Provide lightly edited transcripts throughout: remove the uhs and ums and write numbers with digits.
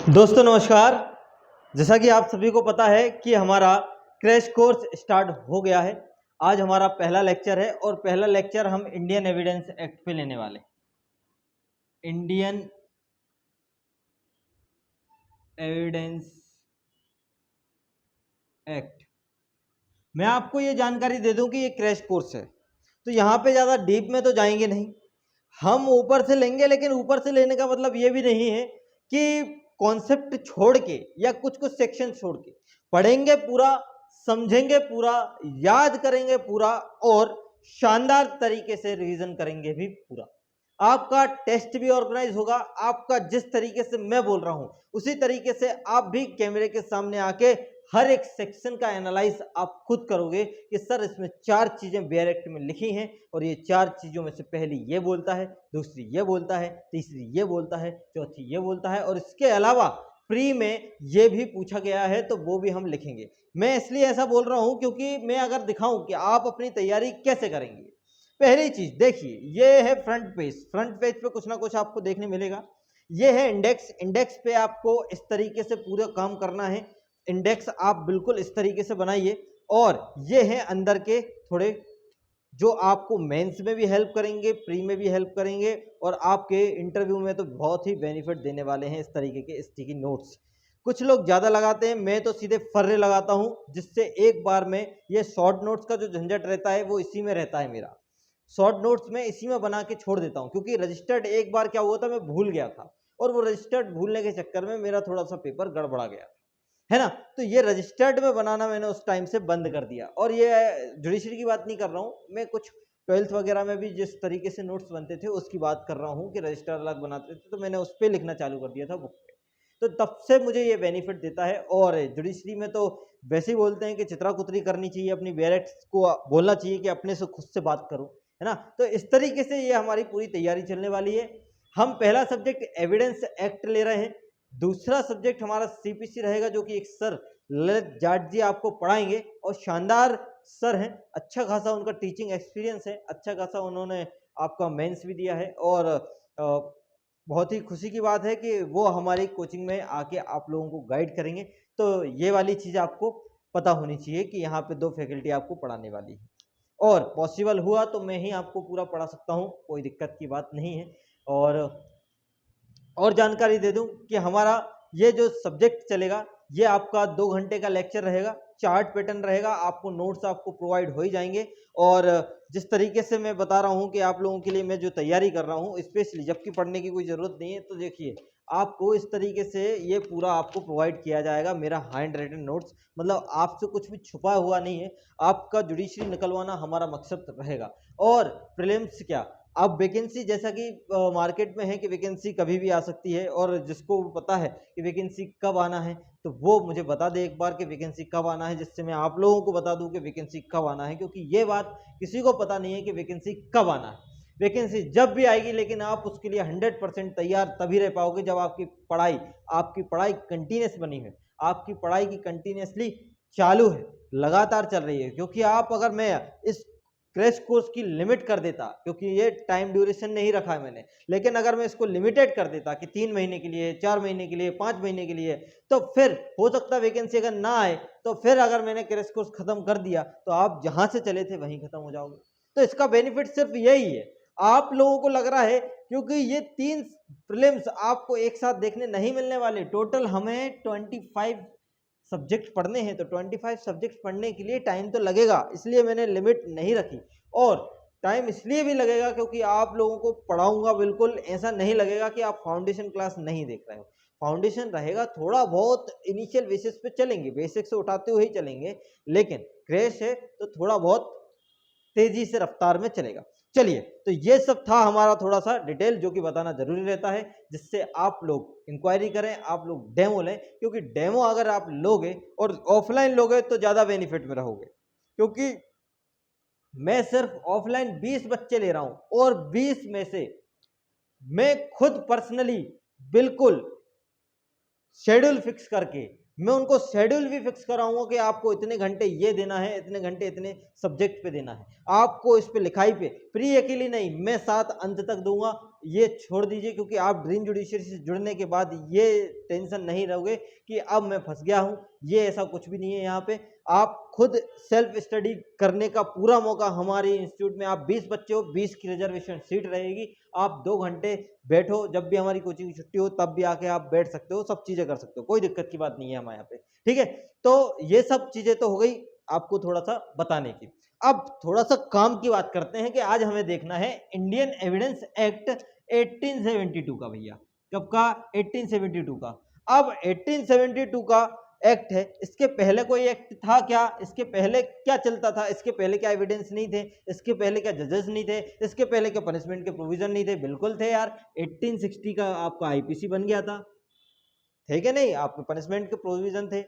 दोस्तों नमस्कार। जैसा कि आप सभी को पता है कि हमारा क्रैश कोर्स स्टार्ट हो गया है। आज हमारा पहला लेक्चर है और पहला लेक्चर हम इंडियन एविडेंस एक्ट पे लेने वाले। Indian evidence act. मैं आपको ये जानकारी दे दूं कि ये क्रैश कोर्स है, तो यहाँ पे ज़्यादा डीप में तो जाएंगे नहीं, हम ऊपर से लेंगे। लेकिन ऊपर से लेने का मतलब ये भी नहीं है कि कॉन्सेप्ट छोड़ के या कुछ कुछ सेक्शन छोड़ के पढ़ेंगे पूरा, समझेंगे पूरा, याद करेंगे पूरा और शानदार तरीके से रिवीजन करेंगे भी पूरा। आपका टेस्ट भी ऑर्गेनाइज होगा। आपका जिस तरीके से मैं बोल रहा हूं उसी तरीके से आप भी कैमरे के सामने आके हर एक सेक्शन का एनालाइज आप खुद करोगे कि सर इसमें 4 चीजें बेयर एक्ट में लिखी हैं और ये 4 चीजों में से पहली ये बोलता है, दूसरी ये बोलता है, तीसरी ये बोलता है, चौथी ये बोलता है और इसके अलावा प्री में ये भी पूछा गया है तो वो भी हम लिखेंगे। मैं इसलिए ऐसा बोल रहा हूं क्योंकि मैं अगर दिखाऊं कि आप अपनी तैयारी कैसे करेंगे। पहली चीज देखिए, ये है फ्रंट पेज। फ्रंट पेज पे कुछ ना कुछ आपको देखने मिलेगा। ये है इंडेक्स। इंडेक्स पे आपको इस तरीके से पूरा काम करना है। इंडेक्स आप बिल्कुल इस तरीके से बनाइए। और ये है अंदर के थोड़े जो आपको मेंस में भी हेल्प करेंगे, प्री में भी हेल्प करेंगे और आपके इंटरव्यू में तो बहुत ही बेनिफिट देने वाले हैं। इस तरीके के स्टिकी नोट्स कुछ लोग ज़्यादा लगाते हैं, मैं तो सीधे फर्रे लगाता हूं, जिससे एक बार में ये शॉर्ट नोट्स का जो झंझट रहता है वो इसी में रहता है। मेरा शॉर्ट नोट्स में इसी में बना के छोड़ देता हूं क्योंकि रजिस्टर्ड एक बार क्या हुआ था, मैं भूल गया था और वो रजिस्टर्ड भूलने के चक्कर में मेरा थोड़ा सा पेपर गड़बड़ा गया था, है ना। तो ये रजिस्टर्ड में बनाना मैंने उस टाइम से बंद कर दिया। और ये जुडिशरी की बात नहीं कर रहा हूँ मैं, कुछ 12th वगैरह में भी जिस तरीके से नोट्स बनते थे उसकी बात कर रहा हूँ कि रजिस्टर अलग बनाते थे, तो मैंने उस पर लिखना चालू कर दिया था बुक पे। तो तब से मुझे ये बेनिफिट देता है। और जुडिशरी में तो वैसे ही बोलते हैं कि चित्रा कुतरी करनी चाहिए, अपनी बैरेक्ट्स को बोलना चाहिए कि अपने से खुद से बात करो, है ना। तो इस तरीके से ये हमारी पूरी तैयारी चलने वाली है। हम पहला सब्जेक्ट एविडेंस एक्ट ले रहे हैं। दूसरा सब्जेक्ट हमारा सीपीसी रहेगा, जो कि एक सर ललित जाट जी आपको पढ़ाएंगे और शानदार सर हैं। अच्छा खासा उनका टीचिंग एक्सपीरियंस है, अच्छा खासा उन्होंने आपका मेंस भी दिया है और बहुत ही खुशी की बात है कि वो हमारी कोचिंग में आके आप लोगों को गाइड करेंगे। तो ये वाली चीज़ आपको पता होनी चाहिए कि यहाँ पे 2 फैकल्टी आपको पढ़ाने वाली है और पॉसिबल हुआ तो मैं ही आपको पूरा पढ़ा सकता हूँ, कोई दिक्कत की बात नहीं है। और जानकारी दे दूं कि हमारा ये जो सब्जेक्ट चलेगा ये आपका 2 घंटे का लेक्चर रहेगा। चार्ट पैटर्न रहेगा, आपको नोट्स आपको प्रोवाइड हो ही जाएंगे। और जिस तरीके से मैं बता रहा हूं कि आप लोगों के लिए मैं जो तैयारी कर रहा हूं स्पेशली, जबकि पढ़ने की कोई ज़रूरत नहीं है, तो देखिए आपको इस तरीके से ये पूरा आपको प्रोवाइड किया जाएगा। मेरा हैंड रिटन नोट्स, मतलब आपसे कुछ भी छुपा हुआ नहीं है। आपका जुडिशरी निकलवाना हमारा मकसद रहेगा। और प्रीलिम्स क्या, अब वैकेंसी जैसा कि मार्केट में है कि वैकेंसी कभी भी आ सकती है और जिसको पता है कि वैकेंसी कब आना है तो वो मुझे बता दे एक बार कि वैकेंसी कब आना है, जिससे मैं आप लोगों को बता दूं कि वैकेंसी कब आना है। क्योंकि ये बात किसी को पता नहीं है कि वैकेंसी कब आना है। वैकेंसी जब भी आएगी, लेकिन आप उसके लिए 100% तैयार तभी रह पाओगे जब आपकी पढ़ाई कंटिन्यूस बनी है, आपकी पढ़ाई की कंटिन्यूसली चालू है, लगातार चल रही है। क्योंकि आप अगर मैं इस क्रैश कोर्स की लिमिट कर देता, क्योंकि ये टाइम ड्यूरेशन नहीं रखा है मैंने, लेकिन अगर मैं इसको लिमिटेड कर देता कि 3 महीने के लिए, 4 महीने के लिए, 5 महीने के लिए, तो फिर हो सकता वैकेंसी अगर ना आए तो फिर अगर मैंने क्रैश कोर्स खत्म कर दिया तो आप जहां से चले थे वहीं खत्म हो जाओगे। तो इसका बेनिफिट सिर्फ यही है। आप लोगों को लग रहा है क्योंकि ये 3 प्रीलिम्स आपको एक साथ देखने नहीं मिलने वाले। टोटल हमें 25 सब्जेक्ट पढ़ने हैं, तो 25 सब्जेक्ट पढ़ने के लिए टाइम तो लगेगा, इसलिए मैंने लिमिट नहीं रखी। और टाइम इसलिए भी लगेगा क्योंकि आप लोगों को पढ़ाऊंगा, बिल्कुल ऐसा नहीं लगेगा कि आप फाउंडेशन क्लास नहीं देख रहे हो। फाउंडेशन रहेगा, थोड़ा बहुत इनिशियल बेसिस पे चलेंगे, बेसिक से उठाते हुए ही चलेंगे, लेकिन क्रैश है तो थोड़ा बहुत तेजी से रफ्तार में चलेगा। चलिए, तो ये सब था हमारा थोड़ा सा डिटेल जो कि बताना जरूरी रहता है, जिससे आप लोग इंक्वायरी करें, आप लोग डेमो लें। क्योंकि डेमो अगर आप लोगे और ऑफलाइन लोगे तो ज़्यादा बेनिफिट में रहोगे। क्योंकि मैं सिर्फ ऑफलाइन 20 बच्चे ले रहा हूं और 20 में से मैं खुद पर्सनली बिल्कुल शेड्यूल फिक्स करके मैं उनको शेड्यूल भी फिक्स कराऊंगा कि आपको इतने घंटे ये देना है, इतने घंटे इतने सब्जेक्ट पे देना है, आपको इस पे लिखाई पे प्री अकेली नहीं, मैं 7 अंत तक दूंगा। ये छोड़ दीजिए, क्योंकि आप ड्रीम जुडिशरी से जुड़ने के बाद ये टेंशन नहीं रहोगे कि अब मैं फंस गया हूँ। ये ऐसा कुछ भी नहीं है। यहाँ पे आप खुद सेल्फ स्टडी करने का पूरा मौका हमारे इंस्टीट्यूट में। आप 20 बच्चे हो, 20 की रिजर्वेशन सीट रहेगी। आप 2 घंटे बैठो, जब भी हमारी कोचिंग की छुट्टी हो तब भी आके आप बैठ सकते हो, सब चीजें कर सकते हो, कोई दिक्कत की बात नहीं है हमारे यहाँ पे। ठीक है, तो ये सब चीजें तो हो गई आपको थोड़ा सा बताने की। अब थोड़ा सा काम की बात करते हैं कि आज हमें देखना है इंडियन एविडेंस एक्ट 1872 का। भैया कब का? 1872 का। अब 1872 का एक्ट है, इसके पहले कोई एक्ट था क्या? इसके पहले क्या चलता था? इसके पहले क्या एविडेंस नहीं थे? इसके पहले क्या जजेस नहीं थे? इसके पहले क्या पनिशमेंट के प्रोविजन नहीं थे? बिल्कुल थे यार। 1860 का आपका आईपीसी बन गया था, थे क्या नहीं? आपके पनिशमेंट के प्रोविजन थे।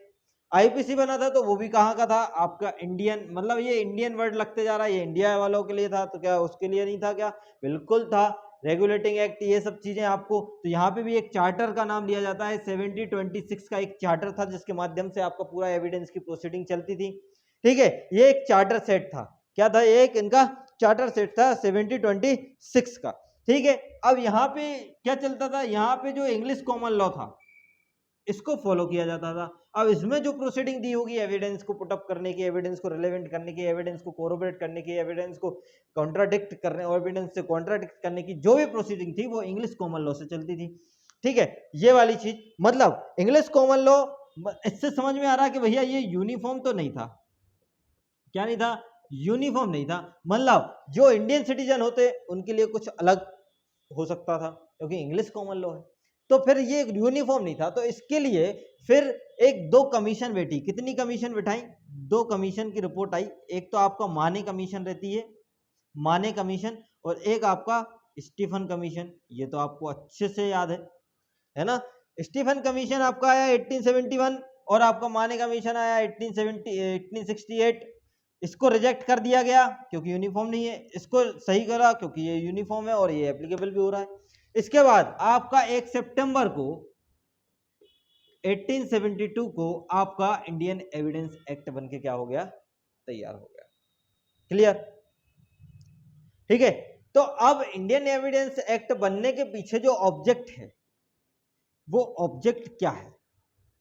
आईपीसी बना था तो वो भी कहाँ का था? आपका इंडियन, मतलब ये इंडियन वर्ड लगते जा रहा है, ये इंडिया वालों के लिए था, तो क्या उसके लिए नहीं था क्या? बिल्कुल था। रेगुलेटिंग एक्ट, ये सब चीजें आपको, तो यहाँ पे भी एक चार्टर का नाम लिया जाता है। 1726 का एक चार्टर था जिसके माध्यम से आपका पूरा एविडेंस की प्रोसीडिंग चलती थी। ठीक है, ये एक चार्टर सेट था। क्या था? एक इनका चार्टर सेट था 1726 का। ठीक है, अब यहाँ पे क्या चलता था? यहाँ पे जो इंग्लिश कॉमन लॉ था इसको फॉलो किया जाता था। अब इसमें जो प्रोसीडिंग दी होगी एविडेंस को पुटअप करने की, एविडेंस को रिलेवेंट करने की, एविडेंस को कोरोबरेट करने की, एविडेंस को कॉन्ट्राडिक्ट करने और एविडेंस से कॉन्ट्राडिक्ट करने की जो भी प्रोसीडिंग थी वो इंग्लिश कॉमन लॉ से चलती थी। ठीक है, ये वाली चीज, मतलब इंग्लिश कॉमन लॉ, इससे समझ में आ रहा है कि भैया ये यूनिफॉर्म तो नहीं था। क्या नहीं था? यूनिफॉर्म नहीं था। मतलब जो इंडियन सिटीजन होते उनके लिए कुछ अलग हो सकता था, क्योंकि इंग्लिश कॉमन लॉ है। तो फिर ये यूनिफॉर्म नहीं था, तो इसके लिए फिर एक 2 कमीशन बैठी। कितनी कमीशन बिठाई? 2 कमीशन की रिपोर्ट आई। एक तो आपका माने कमीशन रहती है, माने कमीशन, और एक आपका स्टीफन कमीशन। ये तो आपको अच्छे से याद है ना? स्टीफन कमीशन आपका आया 1871 और आपका माने कमीशन आया 1868। इसको रिजेक्ट कर दिया गया क्योंकि यूनिफॉर्म नहीं है, इसको सही करा क्योंकि ये यूनिफॉर्म है और ये एप्लीकेबल भी हो रहा है। इसके बाद आपका 1 सितंबर को 1872 को आपका इंडियन एविडेंस एक्ट बनके क्या हो गया? तैयार हो गया। क्लियर? ठीक है, तो अब इंडियन एविडेंस एक्ट बनने के पीछे जो ऑब्जेक्ट है वो ऑब्जेक्ट क्या है?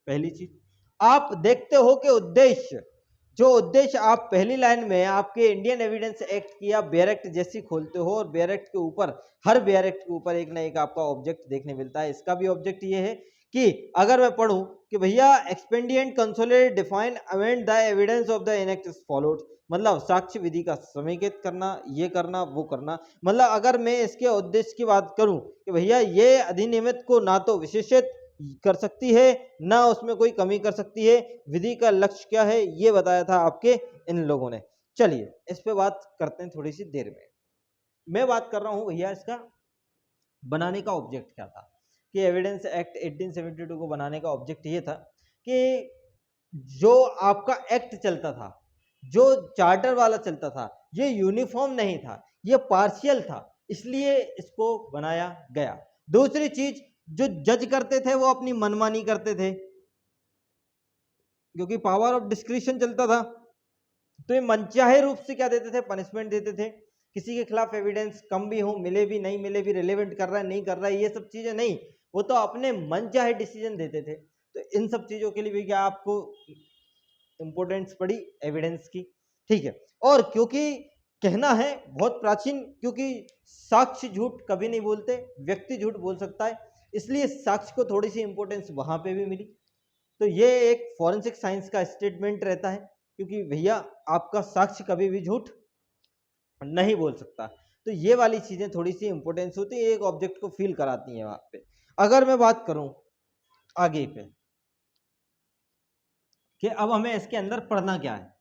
पहली चीज आप देखते हो कि उद्देश्य, जो उद्देश्य आप पहली लाइन में आपके इंडियन एविडेंस एक्ट की आप बेयर एक्ट जैसी खोलते हो और बेयर एक्ट के ऊपर, हर बेयर एक्ट के ऊपर एक ना एक आपका ऑब्जेक्ट देखने मिलता है। इसका भी ऑब्जेक्ट ये है कि अगर मैं पढ़ूं कि भैया expedient consolidate define amend the evidence of the enact followed, मतलब साक्ष्य विधि का समेकित करना, ये करना वो करना। मतलब अगर मैं इसके उद्देश्य की बात करूं कि भैया ये अधिनियमित को ना तो विशेषित कर सकती है ना उसमें कोई कमी कर सकती है, विधि का लक्ष्य क्या है ये बताया था आपके इन लोगों ने। चलिए इस पे बात करते हैं थोड़ी सी देर में। मैं बात कर रहा हूं भैया इसका बनाने का ऑब्जेक्ट क्या था। कि एविडेंस एक्ट 1872 को बनाने का ऑब्जेक्ट ये था कि जो आपका एक्ट चलता था, जो चार्टर वाला चलता था, ये यूनिफॉर्म नहीं था, ये पार्शियल था, इसलिए इसको बनाया गया। दूसरी चीज, जो जज करते थे वो अपनी मनमानी करते थे क्योंकि पावर ऑफ डिस्क्रिशन चलता था, तो ये मनचाहे रूप से क्या देते थे? पनिशमेंट देते थे। किसी के खिलाफ एविडेंस कम भी हो, मिले भी नहीं मिले भी, रिलेवेंट कर रहा है नहीं कर रहा है, ये सब चीजें नहीं, वो तो अपने मनचाहे डिसीजन देते थे। तो इन सब चीजों के लिए भी क्या आपको इंपोर्टेंस पड़ी एविडेंस की। ठीक है, और क्योंकि कहना है बहुत प्राचीन, क्योंकि साक्ष्य झूठ कभी नहीं बोलते, व्यक्ति झूठ बोल सकता है, इसलिए साक्ष्य को थोड़ी सी इंपोर्टेंस वहां पे भी मिली। तो ये एक फॉरेंसिक साइंस का स्टेटमेंट रहता है, क्योंकि भैया आपका साक्ष्य कभी भी झूठ नहीं बोल सकता। तो ये वाली चीजें थोड़ी सी इंपोर्टेंस होती है, एक ऑब्जेक्ट को फील कराती है वहां पे। अगर मैं बात करूं आगे पे कि अब हमें इसके अंदर पढ़ना क्या है,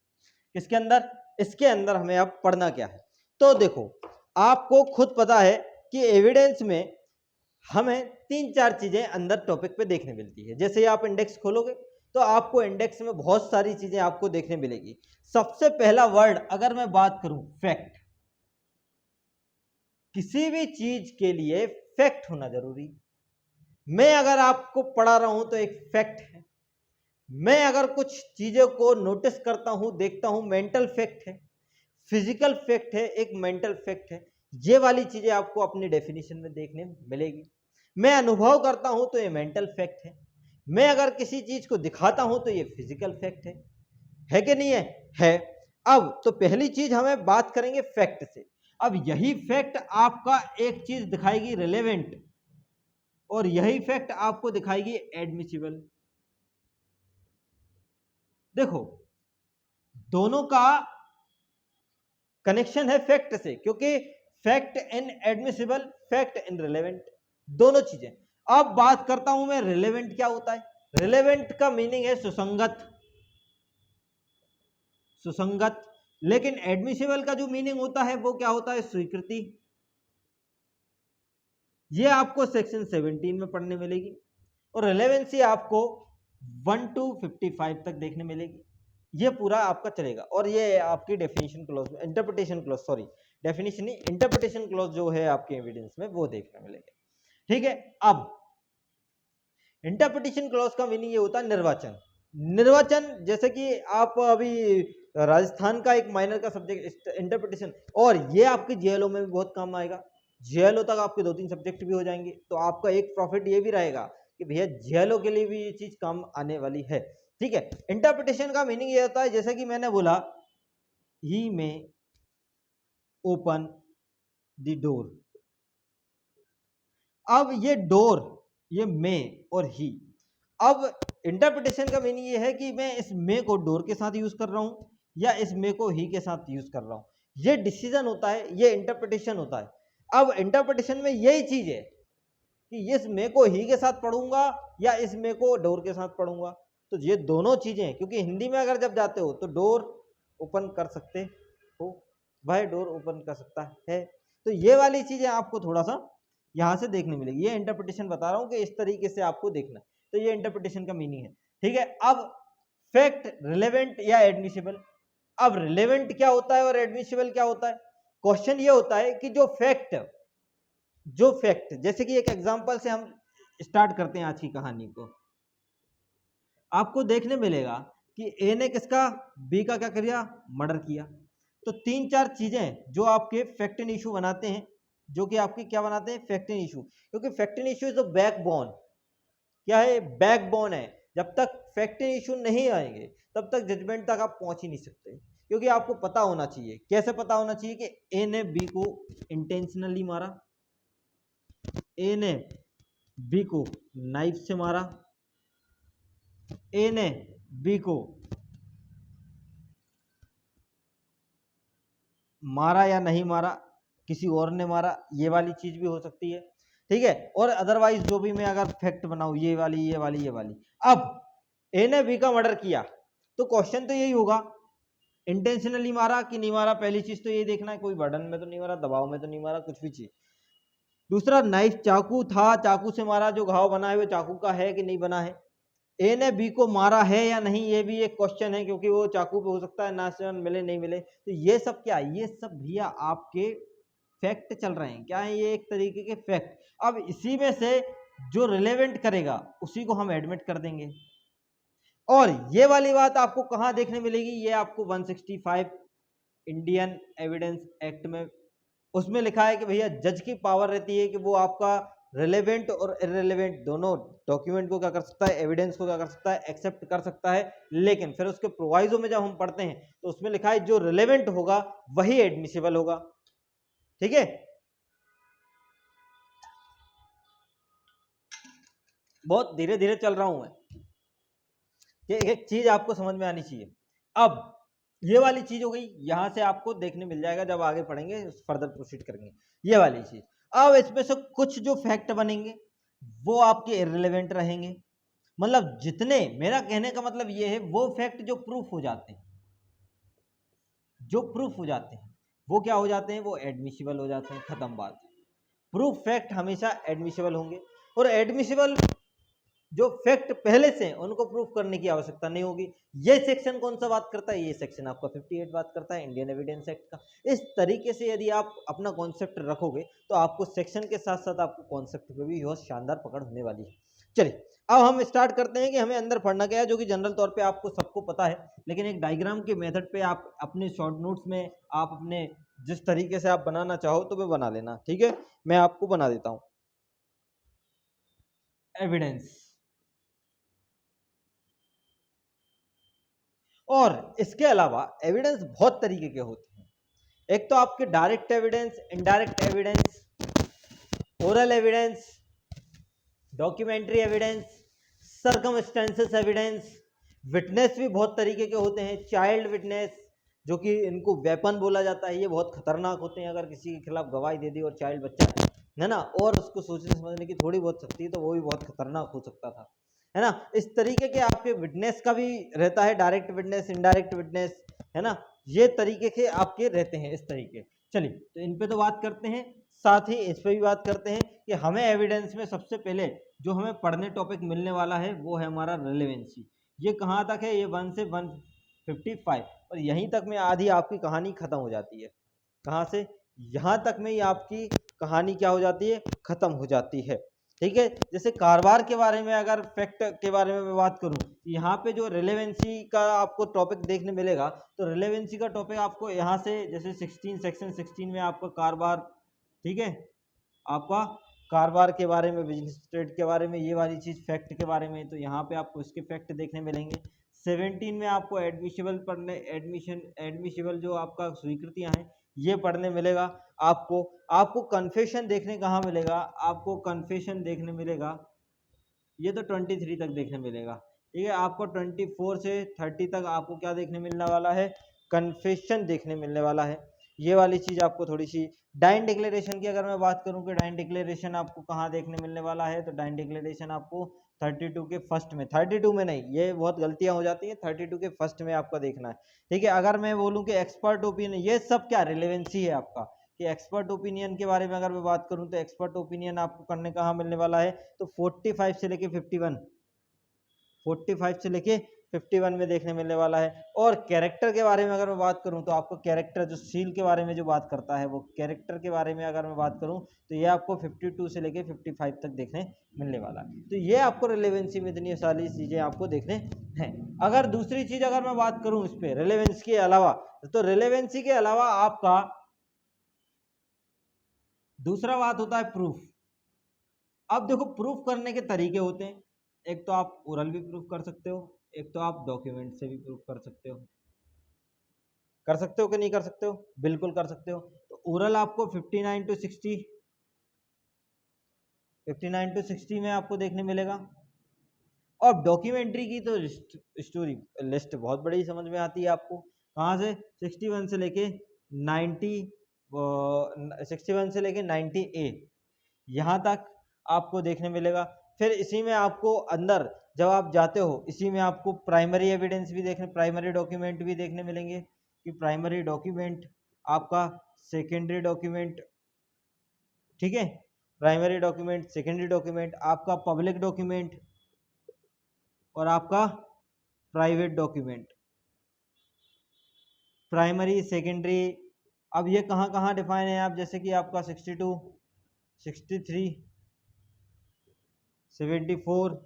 किसके अंदर? इसके अंदर हमें अब पढ़ना क्या है। तो देखो आपको खुद पता है कि एविडेंस में हमें 3-4 चीजें अंदर टॉपिक पे देखने मिलती है। जैसे आप इंडेक्स खोलोगे तो आपको इंडेक्स में बहुत सारी चीजें आपको देखने मिलेगी। सबसे पहला वर्ड अगर मैं बात करूं, फैक्ट। किसी भी चीज के लिए फैक्ट होना जरूरी। मैं अगर आपको पढ़ा रहा हूं तो एक फैक्ट है, मैं अगर कुछ चीज़ों को नोटिस करता हूँ, देखता हूँ, मेंटल फैक्ट है, फिजिकल फैक्ट है, एक मेंटल फैक्ट है, ये वाली चीज़ें आपको अपनी डेफिनेशन में देखने मिलेगी। मैं अनुभव करता हूँ तो ये मेंटल फैक्ट है, मैं अगर किसी चीज़ को दिखाता हूँ तो ये फिजिकल फैक्ट है कि नहीं है? है। अब तो पहली चीज़ हमें बात करेंगे फैक्ट से। अब यही फैक्ट आपका एक चीज़ दिखाएगी रिलेवेंट, और यही फैक्ट आपको दिखाएगी एडमिसिबल। देखो, दोनों का कनेक्शन है फैक्ट से, क्योंकि fact in admissible, fact in relevant, दोनों चीजें। अब बात करता हूं मैं रिलेवेंट क्या होता है। रिलेवेंट का मीनिंग है सुसंगत, सुसंगत। लेकिन एडमिसिबल का जो मीनिंग होता है वो क्या होता है, स्वीकृति। ये आपको सेक्शन 17 में पढ़ने मिलेगी, और रिलेवेंसी आपको 1 to 55 तक देखने मिलेगी। ये पूरा आपका चलेगा, और ये आपकी डेफिनेशन क्लॉज में, इंटरप्रिटेशन क्लॉज, सॉरी डेफिनेशन नहीं, इंटरप्रिटेशन क्लॉज जो है आपके एविडेंस में वो देखने मिलेगा। ठीक है। अब इंटरप्रिटेशन क्लॉज का मीनिंग ये होता है निर्वाचन। निर्वाचन, जैसे कि आप अभी राजस्थान का एक माइनर का सब्जेक्ट इंटरप्रिटेशन, और ये आपके जेएलओ में भी बहुत काम आएगा। जेएलओ तक आपके 2-3 सब्जेक्ट भी हो जाएंगे, तो आपका एक प्रॉफिट ये भी रहेगा कि भैया जेएलओ के लिए भी ये चीज काम आने वाली है। ठीक है। इंटरप्रिटेशन का मीनिंग ये होता है, जैसे कि मैंने बोला, ही में ओपन द डोर। अब ये डोर, ये मे और ही, अब इंटरप्रिटेशन का मीनिंग ये है कि मैं इस मे को डोर के साथ यूज कर रहा हूं या इस मे को ही के साथ यूज कर रहा हूं। ये डिसीजन होता है, ये इंटरप्रिटेशन होता है। अब इंटरप्रिटेशन में यही चीज है कि इस मे को ही के साथ पढ़ूंगा या इस मे को डोर के साथ पढ़ूंगा। तो ये दोनों चीजें हैं, क्योंकि हिंदी में अगर जब जाते हो तो डोर ओपन कर सकते हो, भाई डोर ओपन कर सकता है। तो ये वाली चीजें आपको थोड़ा सा यहां से देखने मिलेगी। ये इंटरप्रिटेशन बता रहा हूं कि इस तरीके से आपको देखना, तो ये इंटरप्रिटेशन का मीनिंग है। ठीक है। अब फैक्ट, रिलेवेंट या एडमिसिबल। अब रिलेवेंट क्या होता है और एडमिसिबल क्या होता है। क्वेश्चन ये होता है कि जो फैक्ट, जैसे कि एक एग्जांपल से हम स्टार्ट करते हैं आज की कहानी को। आपको देखने मिलेगा कि ए ने किसका, बी का क्या किया, मर्डर किया। तो 3-4 चीजें जो आपके फैक्ट एंड इशू बनाते हैं, जो कि आपके क्या बनाते हैं, फैक्ट एंड इशू। क्योंकि fact and issue is a backbone, क्या है, बैकबोन है। जब तक फैक्ट एंड इशू नहीं आएंगे तब तक जजमेंट तक आप पहुंच ही नहीं सकते। क्योंकि आपको पता होना चाहिए, कैसे पता होना चाहिए कि ए ने बी को इंटेंशनली मारा, ए ने बी को नाइफ से मारा, ए ने बी को मारा या नहीं मारा, किसी और ने मारा, ये वाली चीज भी हो सकती है। ठीक है। और अदरवाइज जो भी मैं अगर फैक्ट बनाऊं, ये वाली ये वाली ये वाली। अब ए ने बी का मर्डर किया, तो क्वेश्चन तो यही होगा, इंटेंशनली मारा कि नहीं मारा। पहली चीज तो ये देखना है, कोई बर्डन में तो नहीं मारा, दबाव में तो नहीं मारा, कुछ भी चीज। दूसरा, नाइफ चाकू था, चाकू से मारा, जो घाव बना है वो चाकू का है कि नहीं बना है। ए ने बी को मारा है या नहीं, ये भी एक क्वेश्चन है, क्योंकि वो चाकू पे हो सकता है, नाशन मिले नहीं मिले। तो ये सब क्या है, ये सब भैया आपके फैक्ट चल रहे हैं। क्या है, ये एक तरीके के फैक्ट। अब इसी में से जो रिलेवेंट करेगा उसी को हम एडमिट कर देंगे। और ये वाली बात आपको कहां देखने मिलेगी, ये आपको 165 इंडियन एविडेंस एक्ट में, उसमें लिखा है कि भैया जज की पावर रहती है कि वो आपका रिलेवेंट और इररिलेवेंट दोनों डॉक्यूमेंट को क्या कर सकता है, एविडेंस को क्या कर सकता है, एक्सेप्ट कर सकता है। लेकिन फिर उसके प्रोवाइजो में जब हम पढ़ते हैं तो उसमें लिखा है जो रिलेवेंट होगा वही एडमिसिबल होगा। ठीक है। बहुत धीरे धीरे चल रहा हूं मैं, कि एक चीज आपको समझ में आनी चाहिए। अब ये वाली चीज हो गई, यहां से आपको देखने मिल जाएगा जब आगे पढ़ेंगे, फर्दर प्रोसीड करेंगे, ये वाली चीज। अब इसमें से कुछ जो फैक्ट बनेंगे वो आपके इररिलेवेंट रहेंगे। मतलब जितने, मेरा कहने का मतलब ये है, वो फैक्ट जो प्रूफ हो जाते हैं, जो प्रूफ हो जाते हैं वो क्या हो जाते हैं, वो एडमिसिबल हो जाते हैं। खत्म बात। प्रूफ फैक्ट हमेशा एडमिसिबल होंगे, और एडमिसिबल जो फैक्ट पहले से हैं उनको प्रूफ करने की आवश्यकता नहीं होगी। ये सेक्शन कौन सा बात करता है, ये सेक्शन आपका 58 बात करता है इंडियन एविडेंस एक्ट का। इस तरीके से यदि आप अपना कॉन्सेप्ट रखोगे तो आपको सेक्शन के साथ साथ आपको कॉन्सेप्ट पे भी बहुत शानदार पकड़ होने वाली है। चलिए अब हम स्टार्ट करते हैं कि हमें अंदर पढ़ना क्या है, जो कि जनरल तौर पे आपको सबको पता है, लेकिन एक डायग्राम के मेथड पे आप अपने शॉर्ट नोट्स में आप अपने जिस तरीके से आप बनाना चाहो तो वे बना लेना, ठीक है। मैं आपको बना देता हूं। एविडेंस, और इसके अलावा एविडेंस बहुत तरीके के होते हैं। एक तो आपके direct evidence, indirect evidence, oral evidence, documentary evidence, circumstances evidence, witness भी बहुत तरीके के होते हैं। चाइल्ड विटनेस, जो कि इनको वेपन बोला जाता है, ये बहुत खतरनाक होते हैं। अगर किसी के खिलाफ गवाही दे दी और चाइल्ड बच्चा है ना, और उसको सोचने समझने की थोड़ी बहुत शक्ति है, तो वो भी बहुत खतरनाक हो सकता था, है ना। इस तरीके के आपके विटनेस का भी रहता है, डायरेक्ट विटनेस, इनडायरेक्ट विटनेस, है ना। ये तरीके के आपके रहते हैं इस तरीके। चलिए तो इन पे तो बात करते हैं, साथ ही इस पे भी बात करते हैं कि हमें एविडेंस में सबसे पहले जो हमें पढ़ने टॉपिक मिलने वाला है वो है हमारा रेलेवेंसी। ये कहाँ तक है, ये 1 से 155, और यहीं तक में आधी आपकी कहानी खत्म हो जाती है। कहाँ से, यहाँ तक में ही आपकी कहानी क्या हो जाती है, खत्म हो जाती है, ठीक है। जैसे कारोबार के बारे में, अगर फैक्ट के बारे में मैं बात करूं, यहाँ पे जो रिलेवेंसी का आपको टॉपिक देखने मिलेगा, तो रिलेवेंसी का टॉपिक आपको यहाँ से, जैसे 16 सेक्शन 16 में आपका कारोबार, ठीक है, आपका कारोबार के बारे में, बिजनेस ट्रेड के बारे में, ये वाली चीज़ फैक्ट के बारे में, तो यहाँ पे आपको इसके फैक्ट देखने मिलेंगे। 17 में आपको एडमिशिबल पढ़ने, एडमिशिबल जो आपका स्वीकृतियाँ हैं ये पढ़ने मिलेगा आपको। आपको कन्फेशन देखने कहाँ मिलेगा, आपको कन्फेशन देखने मिलेगा, ये तो 23 तक देखने मिलेगा, ठीक है। आपको 24 से 30 तक आपको क्या देखने मिलने वाला है, कन्फेशन देखने मिलने वाला है। ये वाली चीज़ आपको थोड़ी सी, डाइन डिक्लेरेशन की अगर मैं बात करूं कि डाइन डिक्लेरेशन आपको कहाँ देखने मिलने वाला है, तो डाइन डिक्लेरेशन आपको 32 के फर्स्ट में, 32 में नहीं, ये बहुत गलतियां हो जाती हैं, 32 के फर्स्ट में आपका देखना है, ठीक है। अगर मैं बोलूं कि एक्सपर्ट ओपिनियन, ये सब क्या रिलेवेंसी है आपका, कि एक्सपर्ट ओपिनियन के बारे में अगर मैं बात करूं, तो एक्सपर्ट ओपिनियन आपको करने कहाँ मिलने वाला है, तो 45 से लेके 51, 45 से लेके 51 में देखने मिलने वाला है। और कैरेक्टर के बारे में अगर मैं बात करूं, तो आपको कैरेक्टर जो सील के बारे में जो बात करता है, वो कैरेक्टर के बारे में अगर मैं बात करूं, तो ये आपको 52 से लेके 55 तक देखने मिलने वाला है। तो ये आपको रिलेवेंसी में इतनी सारी चीज़ें आपको देखने हैं। अगर दूसरी चीज़ अगर मैं बात करूं इस पर रिलेवेंस के अलावा, तो रिलेवेंसी के अलावा आपका दूसरा बात होता है प्रूफ। अब देखो प्रूफ करने के तरीके होते हैं, एक तो आप ओरल भी प्रूफ कर सकते हो, एक तो आप डॉक्यूमेंट से भी प्रूफ कर सकते हो। कर सकते हो कि नहीं कर सकते हो, बिल्कुल कर सकते हो। तो ओरल आपको 59 to 60, 59 to 60 में आपको देखने मिलेगा। और डॉक्यूमेंट्री की तो स्टोरी लिस्ट बहुत बड़ी समझ में आती है आपको, कहाँ से, 61 से लेके 90, 61 से लेके 90A यहाँ तक आपको देखने मिलेगा। फिर इसी में आपको अंदर जब आप जाते हो, इसी में आपको प्राइमरी एविडेंस भी देखने, प्राइमरी डॉक्यूमेंट भी देखने मिलेंगे, कि प्राइमरी डॉक्यूमेंट आपका, सेकेंडरी डॉक्यूमेंट, ठीक है, प्राइमरी डॉक्यूमेंट, सेकेंडरी डॉक्यूमेंट, आपका पब्लिक डॉक्यूमेंट, और आपका प्राइवेट डॉक्यूमेंट, प्राइमरी, सेकेंडरी। अब ये कहाँ कहाँ डिफाइन है, आप जैसे कि आपका 62, 63, 74,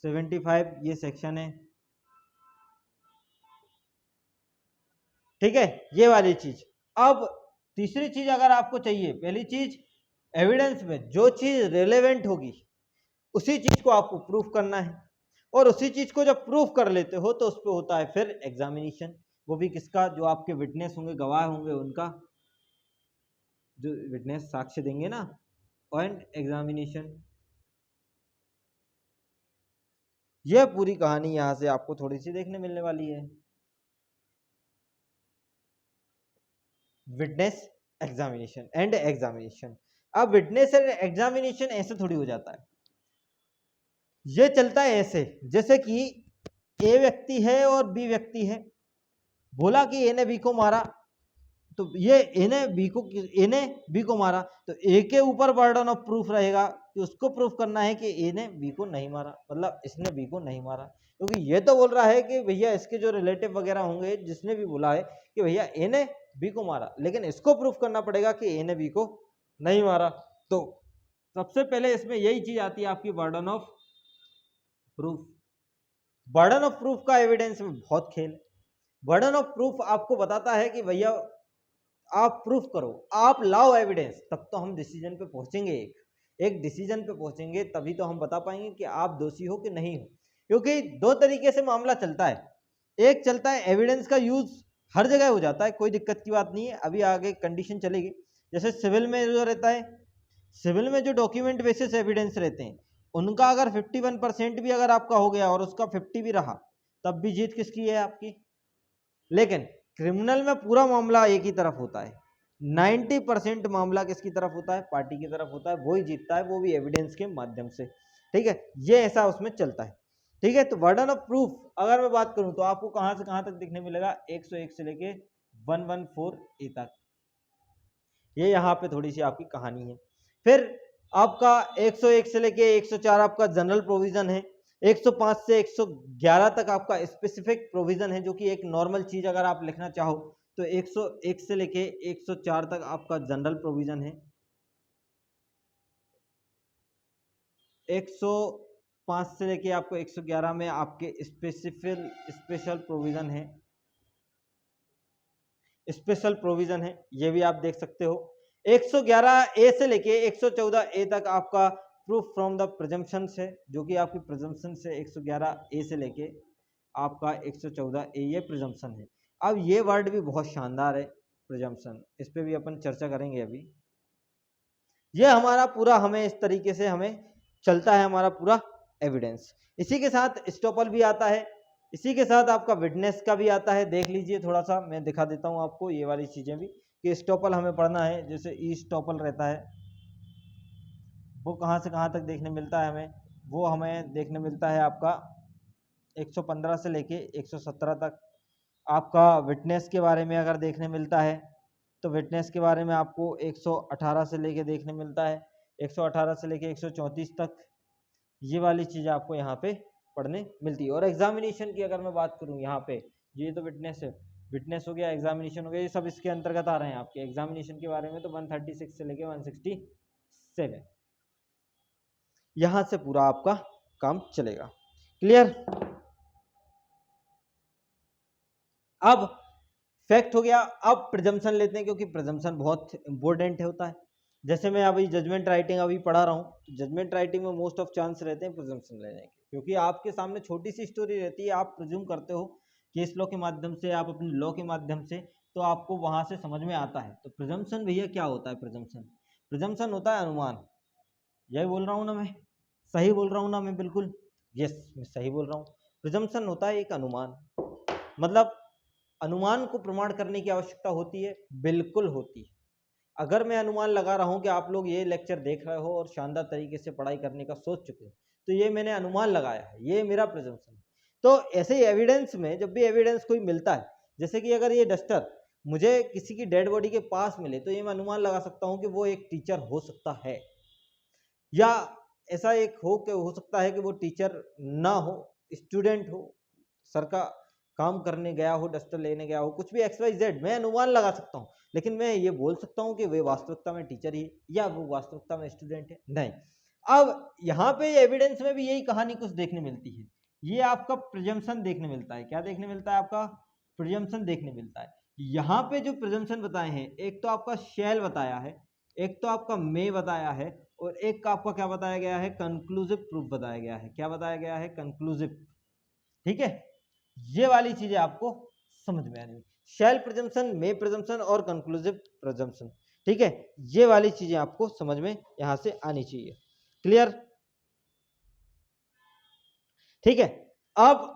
75 ये सेक्शन है, ठीक है, ये वाली चीज। अब तीसरी चीज अगर आपको चाहिए, पहली चीज एविडेंस में जो चीज रिलेवेंट होगी उसी चीज को आपको प्रूफ करना है, और उसी चीज को जब प्रूफ कर लेते हो तो उस पर होता है फिर एग्जामिनेशन, वो भी किसका, जो आपके विटनेस होंगे, गवाह होंगे, उनका, जो विटनेस साक्ष्य देंगे ना, एंड एग्जामिनेशन। यह पूरी कहानी यहां से आपको थोड़ी सी देखने मिलने वाली है। Witness, examination and examination. अब विटनेस एंड एग्जामिनेशन ऐसे थोड़ी हो जाता है, ये चलता है ऐसे, जैसे कि ए व्यक्ति है और बी व्यक्ति है, बोला कि ए ने बी को मारा, तो ये ए ने बी को मारा, तो ए के ऊपर बर्डन ऑफ प्रूफ रहेगा कि उसको प्रूफ करना है कि ए ने बी को नहीं मारा, मतलब इसने बी को नहीं मारा, क्योंकि ये तो बोल रहा है कि भैया इसके जो रिलेटिव वगैरह होंगे, जिसने भी बोला है कि भैया ए ने बी को मारा, लेकिन इसको प्रूफ करना पड़ेगा कि ए ने बी को नहीं मारा। तो सबसे पहले इसमें यही चीज आती है आपकी, burden of proof. Burden of proof का एविडेंस में बहुत खेल है। बर्डन ऑफ प्रूफ आपको बताता है कि भैया आप प्रूफ करो, आप लाओ एविडेंस, तब तो हम डिसीजन पे पहुंचेंगे। एक डिसीजन पे पहुंचेंगे तभी तो हम बता पाएंगे कि आप दोषी हो कि नहीं हो। क्योंकि दो तरीके से मामला चलता है। एक चलता है एविडेंस का यूज हर जगह हो जाता है, कोई दिक्कत की बात नहीं है, अभी आगे कंडीशन चलेगी। जैसे सिविल में जो रहता है, सिविल में जो डॉक्यूमेंट बेसिस एविडेंस रहते हैं उनका अगर 51% भी अगर आपका हो गया और उसका 50 भी रहा, तब भी जीत किसकी है? आपकी। लेकिन क्रिमिनल में पूरा मामला एक ही तरफ होता है, 90% मामला किसकी तरफ होता है? पार्टी की तरफ होता है, वो ही जीतता है, वो भी एविडेंस के माध्यम से। ठीक है, ये ऐसा उसमें चलता है। ठीक है, तो बर्डन ऑफ प्रूफ अगर मैं बात करूं तो आपको कहां से कहां तक देखने मिलेगा? 101 से लेके 114A तक। ये यहाँ पे थोड़ी सी आपकी कहानी है। फिर आपका 101 से लेके 104 आपका जनरल प्रोविजन है। 105 से 111 तक आपका स्पेसिफिक प्रोविजन है, जो कि एक नॉर्मल चीज अगर आप लिखना चाहो तो 101 से लेके 104 तक आपका जनरल प्रोविजन है। 105 से लेके आपको 111 में आपके स्पेशल प्रोविजन है, स्पेशल प्रोविजन है, ये भी आप देख सकते हो। 111A से लेके 114A तक आपका प्रूफ फ्रॉम द प्रिजम्पशन है, जो कि आपकी प्रिजम्पशन से 111A से लेके आपका 114A ये प्रिजम्पशन है। अब ये वर्ड भी बहुत शानदार है, प्रिजम्पशन, इस पे भी अपन चर्चा करेंगे अभी। ये हमारा पूरा हमें इस तरीके से हमें चलता है हमारा पूरा एविडेंस। इसी के साथ स्टॉपल भी आता है, इसी के साथ आपका विटनेस का भी आता है। देख लीजिए, थोड़ा सा मैं दिखा देता हूं आपको ये वाली चीजें भी कि स्टॉपल हमें पढ़ना है। जैसे ई स्टॉपल रहता है, वो कहां से कहां तक देखने मिलता है हमें? वो हमें देखने मिलता है आपका 115 से लेके 117 तक। आपका विटनेस के बारे में अगर देखने मिलता है तो विटनेस के बारे में आपको 118 से लेके देखने मिलता है, 118 से लेके 134 तक। ये वाली चीज़ आपको यहाँ पे पढ़ने मिलती है। और एग्जामिनेशन की अगर मैं बात करूँ यहाँ पे, ये तो विटनेस है, विटनेस हो गया, एग्जामिनेशन हो गया, ये सब इसके अंतर्गत आ रहे हैं आपके। एग्जामिनेशन के बारे में तो 136 से लेके 167 यहाँ से पूरा आपका काम चलेगा। क्लियर? अब फैक्ट हो गया, अब प्रिजम्पशन लेते हैं, क्योंकि प्रिजम्पशन बहुत इंपॉर्टेंट होता है। जैसे मैं अभी जजमेंट राइटिंग अभी पढ़ा रहा हूँ, तो जजमेंट राइटिंग में मोस्ट ऑफ चांस रहते हैं प्रिजम्पशन लेने के, क्योंकि आपके सामने छोटी सी स्टोरी रहती है, आप प्रिज्यूम करते हो केस लॉ के माध्यम से, आप अपने लॉ के माध्यम से, तो आपको वहां से समझ में आता है। तो प्रिजम्पशन भैया क्या होता है? प्रिजम्पशन, प्रिजम्पशन होता है अनुमान। यही बोल रहा हूँ ना मैं? सही बोल रहा हूँ ना मैं? बिल्कुल यस, मैं सही बोल रहा हूँ। प्रिजम्पशन होता है एक अनुमान, मतलब अनुमान को प्रमाण करने की आवश्यकता होती है, बिल्कुल होती है। अगर मैं अनुमान लगा रहा हूं कि आप लोग ये लेक्चर देख रहे हो और शानदार तरीके से पढ़ाई करने का सोच चुके हो, तो ये मैंने अनुमान लगाया है, ये मेरा प्रिजम्पशन है। तो ऐसे ही एविडेंस में जब भी एविडेंस कोई मिलता है, जैसे कि अगर ये डस्टर मुझे किसी की डेड बॉडी के पास मिले, तो ये मैं अनुमान लगा सकता हूँ कि वो एक टीचर हो सकता है, या ऐसा एक हो सकता है कि वो टीचर ना हो, स्टूडेंट हो, सर का काम करने गया हो, डस्टर लेने गया हो, कुछ भी XYZ मैं अनुमान लगा सकता हूँ। लेकिन मैं ये बोल सकता हूँ कि वे वास्तविकता में टीचर ही या वो वास्तविकता में स्टूडेंट है? नहीं। अब यहाँ पे एविडेंस में भी यही कहानी कुछ देखने मिलती है। ये आपका प्रिजम्पशन देखने मिलता है। क्या देखने मिलता है? आपका प्रिजम्पशन देखने मिलता है। यहाँ पे जो प्रिजम्पशन बताए हैं, एक तो आपका शैल बताया है, एक तो आपका मे बताया है, और एक का आपका क्या बताया गया है? कंक्लूसिव प्रूफ बताया गया है। क्या बताया गया है? कंक्लूसिव। ठीक है, ये वाली चीजें आपको समझ में आनी, शैल प्रिजम्पशन, मे प्रिजम्पशन और कंक्लूसिव प्रिजम्पशन। ठीक है, ये वाली चीजें आपको समझ में यहां से आनी चाहिए। क्लियर? ठीक है, अब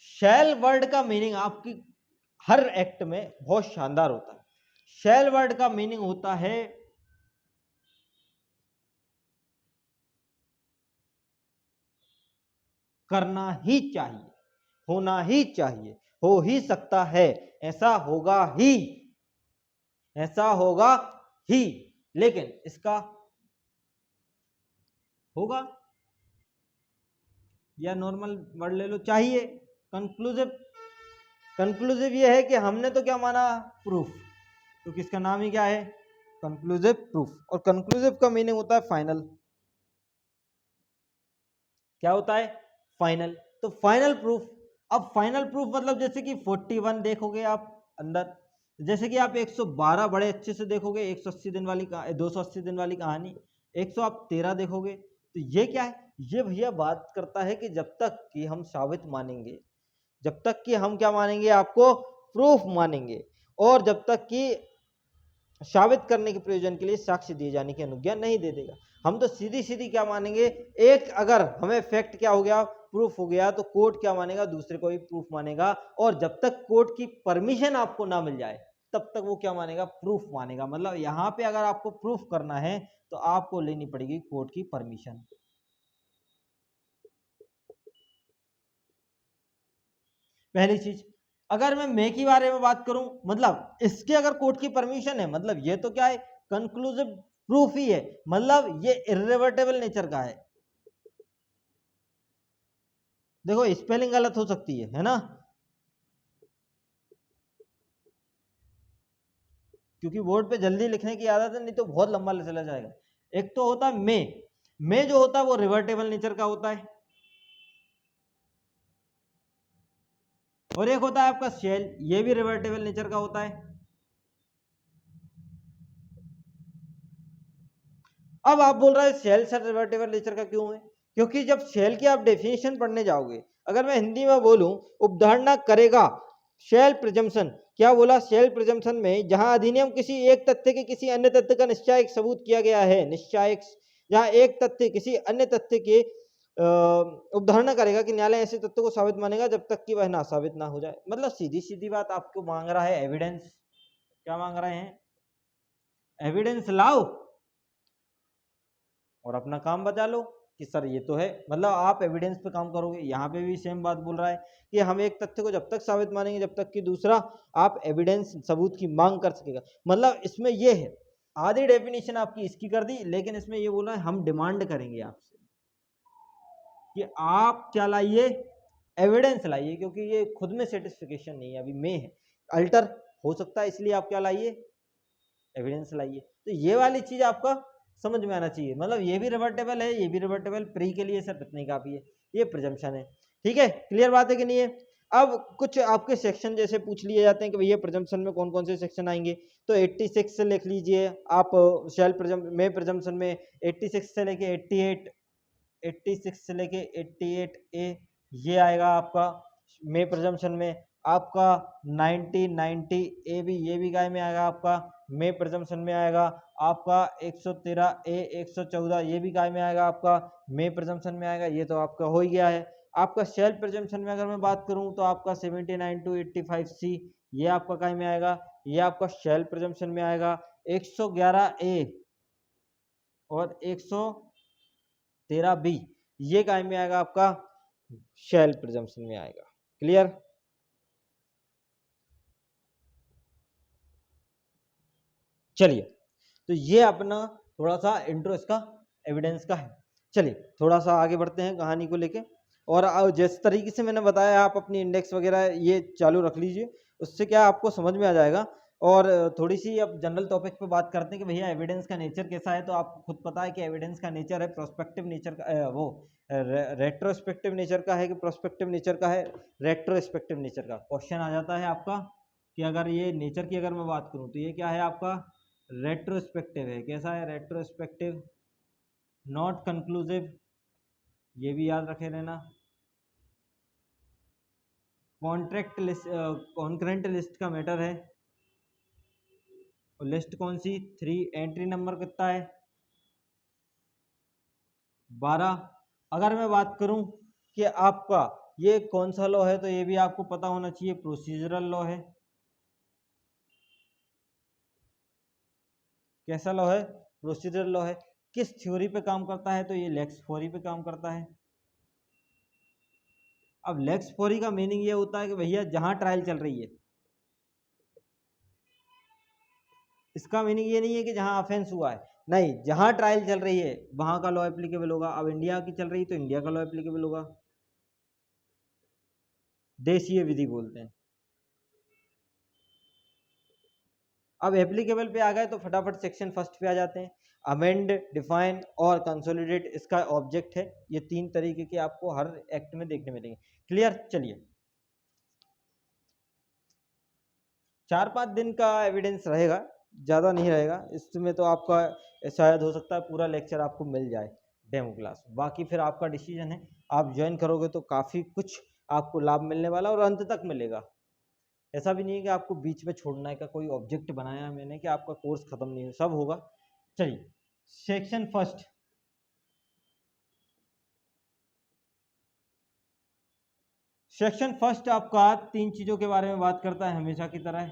शैल वर्ड का मीनिंग आपकी हर एक्ट में बहुत शानदार होता है। शैल वर्ड का मीनिंग होता है करना ही चाहिए, होना ही चाहिए, हो ही सकता है, ऐसा होगा ही, ऐसा होगा ही। लेकिन इसका होगा, या नॉर्मल वर्ड ले लो, चाहिए। कंक्लूसिव, कंक्लूसिव ये है कि हमने तो क्या माना? प्रूफ, क्योंकि इसका नाम ही क्या है? Conclusive proof. और कंक्लूसिव का मीनिंग होता है फाइनल। क्या होता है? फाइनल। तो फाइनल प्रूफ, अब फाइनल प्रूफ मतलब जैसे कि 41 देखोगे आप अंदर, जैसे कि आप 112 बड़े अच्छे से देखोगे, 180 दिन वाली 280 दिन वाली कहानी, 113 देखोगे, तो ये क्या है? ये भैया बात करता है कि जब तक कि हम साबित मानेंगे, जब तक कि हम क्या मानेंगे, आपको प्रूफ मानेंगे, और जब तक कि साबित करने के प्रयोजन के लिए साक्ष्य दिए जाने की अनुज्ञा नहीं दे देगा। हम तो सीधी सीधी क्या मानेंगे, एक अगर हमें फैक्ट क्या हो गया, प्रूफ हो गया, तो कोर्ट क्या मानेगा, दूसरे को भी प्रूफ मानेगा, और जब तक कोर्ट की परमिशन आपको ना मिल जाए तब तक वो क्या मानेगा, प्रूफ मानेगा। मतलब यहाँ पे अगर आपको प्रूफ करना है तो आपको लेनी पड़ेगी कोर्ट की परमिशन। पहली चीज, अगर मैं मे के बारे में बात करूं, मतलब इसके अगर कोर्ट की परमिशन है, मतलब ये तो क्या है, कंक्लूसिव प्रूफ ही है, मतलब ये इर्रिवर्टेबल नेचर का है। देखो स्पेलिंग गलत हो सकती है ना, क्योंकि बोर्ड पे जल्दी लिखने की आदत है, नहीं तो बहुत लंबा चला जाएगा। एक तो होता है मे जो होता है वो रिवर्टेबल नेचर का होता है, और एक होता है आपका शेल, ये भी रिवर्टेबल नेचर का होता है। अब आप बोल रहे हैं शेल सर रिवर्टेबल नेचर का क्यों है? क्योंकि जब शेल की आप डेफिनेशन पढ़ने जाओगे, अगर मैं हिंदी में बोलूं, उपधारणा करेगा शेल प्रिजम्पशन, क्या बोला, शेल प्रिजम्पशन में जहां अधिनियम किसी एक तथ्य के किसी अन्य तथ्य का निश्चायक सबूत किया गया है, निश्चायक, जहां एक तथ्य किसी अन्य तथ्य के उपधारणा करेगा कि न्यायालय ऐसे तथ्य को साबित मानेगा जब तक कि वह ना साबित ना हो जाए। मतलब सीधी सीधी बात आपको मांग रहा है एविडेंस। क्या मांग रहे हैं? एविडेंस लाओ और अपना काम बचा लो कि सर ये तो है, मतलब आप एविडेंस पे काम करोगे। यहाँ पे भी सेम बात बोल रहा है कि हम एक तथ्य को जब तक साबित मानेंगे जब तक कि दूसरा आप एविडेंस सबूत की मांग कर सकेगा। मतलब इसमें ये है, आधी डेफिनेशन आपकी इसकी कर दी, लेकिन इसमें ये बोला है हम डिमांड करेंगे आपसे कि आप क्या लाइए, एविडेंस लाइए, क्योंकि ये खुद में सेटिस्फिकेशन नहीं है, अभी में है, अल्टर हो सकता है, इसलिए आप क्या लाइए, एविडेंस लाइए। तो ये वाली चीज आपका समझ में आना चाहिए। मतलब ये भी रिवर्टेबल है, ये भी रिवर्टेबल, प्री के लिए सर इतनी काफी है, ये प्रिजम्पशन है। ठीक है, क्लियर बात है कि नहीं है? अब कुछ आपके सेक्शन जैसे पूछ लिए जाते हैं कि भैया प्रिजम्पशन में कौन कौन से सेक्शन आएंगे, तो 86 से लिख लीजिए आप, शेल में प्रिजम्पशन में 86 से लेके 88, 86 से लेके 88 ए ये आएगा आपका मे प्रिजम्पशन में। आपका 90 ए भी, ये भी गाय में आएगा आपका, मे प्रिजम्पशन में आएगा। आपका 113 ए 114 ये भी गाय में आएगा आपका, मे प्रिजम्पशन में आएगा। ये तो आपका हो ही गया है। आपका शेल प्रिजम्पशन में अगर मैं बात करूं तो आपका 79 टू 85 सी ये आपका गाय में आएगा, ये आपका शेल प्रिजम्पशन में आएगा। 111 ए और 113 बी ये गाय में आएगा आपका, शेल प्रिजम्पशन में आएगा। क्लियर? चलिए, तो ये अपना थोड़ा सा इंट्रो इसका एविडेंस का है। चलिए थोड़ा सा आगे बढ़ते हैं कहानी को लेके, और जिस तरीके से मैंने बताया आप अपनी इंडेक्स वगैरह ये चालू रख लीजिए, उससे क्या आपको समझ में आ जाएगा। और थोड़ी सी अब जनरल टॉपिक पे बात करते हैं कि भैया एविडेंस का नेचर कैसा है। तो आपको खुद पता है कि एविडेंस का नेचर है प्रोस्पेक्टिव नेचर का, वो रेट्रोस्पेक्टिव नेचर का है कि प्रोस्पेक्टिव नेचर का है, रेट्रोस्पेक्टिव नेचर का। क्वेश्चन आ जाता है आपका कि अगर ये नेचर की अगर मैं बात करूं तो ये क्या है आपका, रेट्रोस्पेक्टिव है। कैसा है? रेट्रोस्पेक्टिव, नॉट कंक्लूसिव, ये भी याद रखे रहना। कॉन्ट्रैक्ट लिस्ट, कॉन्करेंट लिस्ट का मैटर है, और लिस्ट कौन सी, 3, एंट्री नंबर कितना है, 12। अगर मैं बात करूं कि आपका ये कौन सा लॉ है, तो ये भी आपको पता होना चाहिए, प्रोसीजरल लॉ है। कैसा लॉ है? प्रोसीजरल लॉ है। किस थ्योरी पे काम करता है? तो ये लेक्स थ्योरी पे काम करता है। अब लेक्स थ्योरी का मीनिंग ये होता है कि भैया जहां ट्रायल चल रही है, इसका मीनिंग ये नहीं है कि जहां ऑफेंस हुआ है, नहीं, जहां ट्रायल चल रही है वहां का लॉ एप्लीकेबल होगा। अब इंडिया की चल रही है तो इंडिया का लॉ एप्लीकेबल होगा, देशीय विधि बोलते हैं। अब एप्लीकेबल पे आ गए तो फटाफट सेक्शन फर्स्ट पे आ जाते हैं। अमेंड, डिफाइन और कंसोलिडेट इसका ऑब्जेक्ट है। ये 3 तरीके के आपको हर एक्ट में देखने मिलेंगे। क्लियर? चलिए, 4-5 दिन का एविडेंस रहेगा, ज़्यादा नहीं रहेगा इसमें। तो आपका शायद हो सकता है पूरा लेक्चर आपको मिल जाए डेमो क्लास। बाकी फिर आपका डिसीजन है, आप ज्वाइन करोगे तो काफ़ी कुछ आपको लाभ मिलने वाला और अंत तक मिलेगा। ऐसा भी नहीं है कि आपको बीच में छोड़ना है, का कोई ऑब्जेक्ट बनाया मैंने कि आपका कोर्स खत्म नहीं हो, सब होगा। चलिए, सेक्शन फर्स्ट, सेक्शन फर्स्ट आपका 3 चीज़ों के बारे में बात करता है हमेशा की तरह।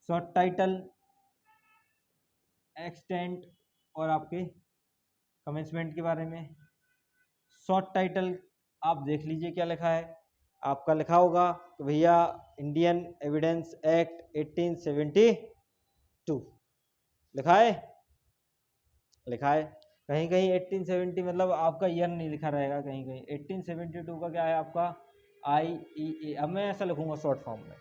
शॉर्ट टाइटल, एक्सटेंट और आपके कमेंसमेंट के बारे में। शॉर्ट टाइटल आप देख लीजिए क्या लिखा है, आपका लिखा होगा कि भैया इंडियन एविडेंस एक्ट 1872 लिखा है, लिखा है। कहीं कहीं 1870 मतलब आपका ईयर नहीं लिखा रहेगा, कहीं कहीं 1872 का क्या है आपका IEA। अब मैं ऐसा लिखूंगा शॉर्ट फॉर्म में,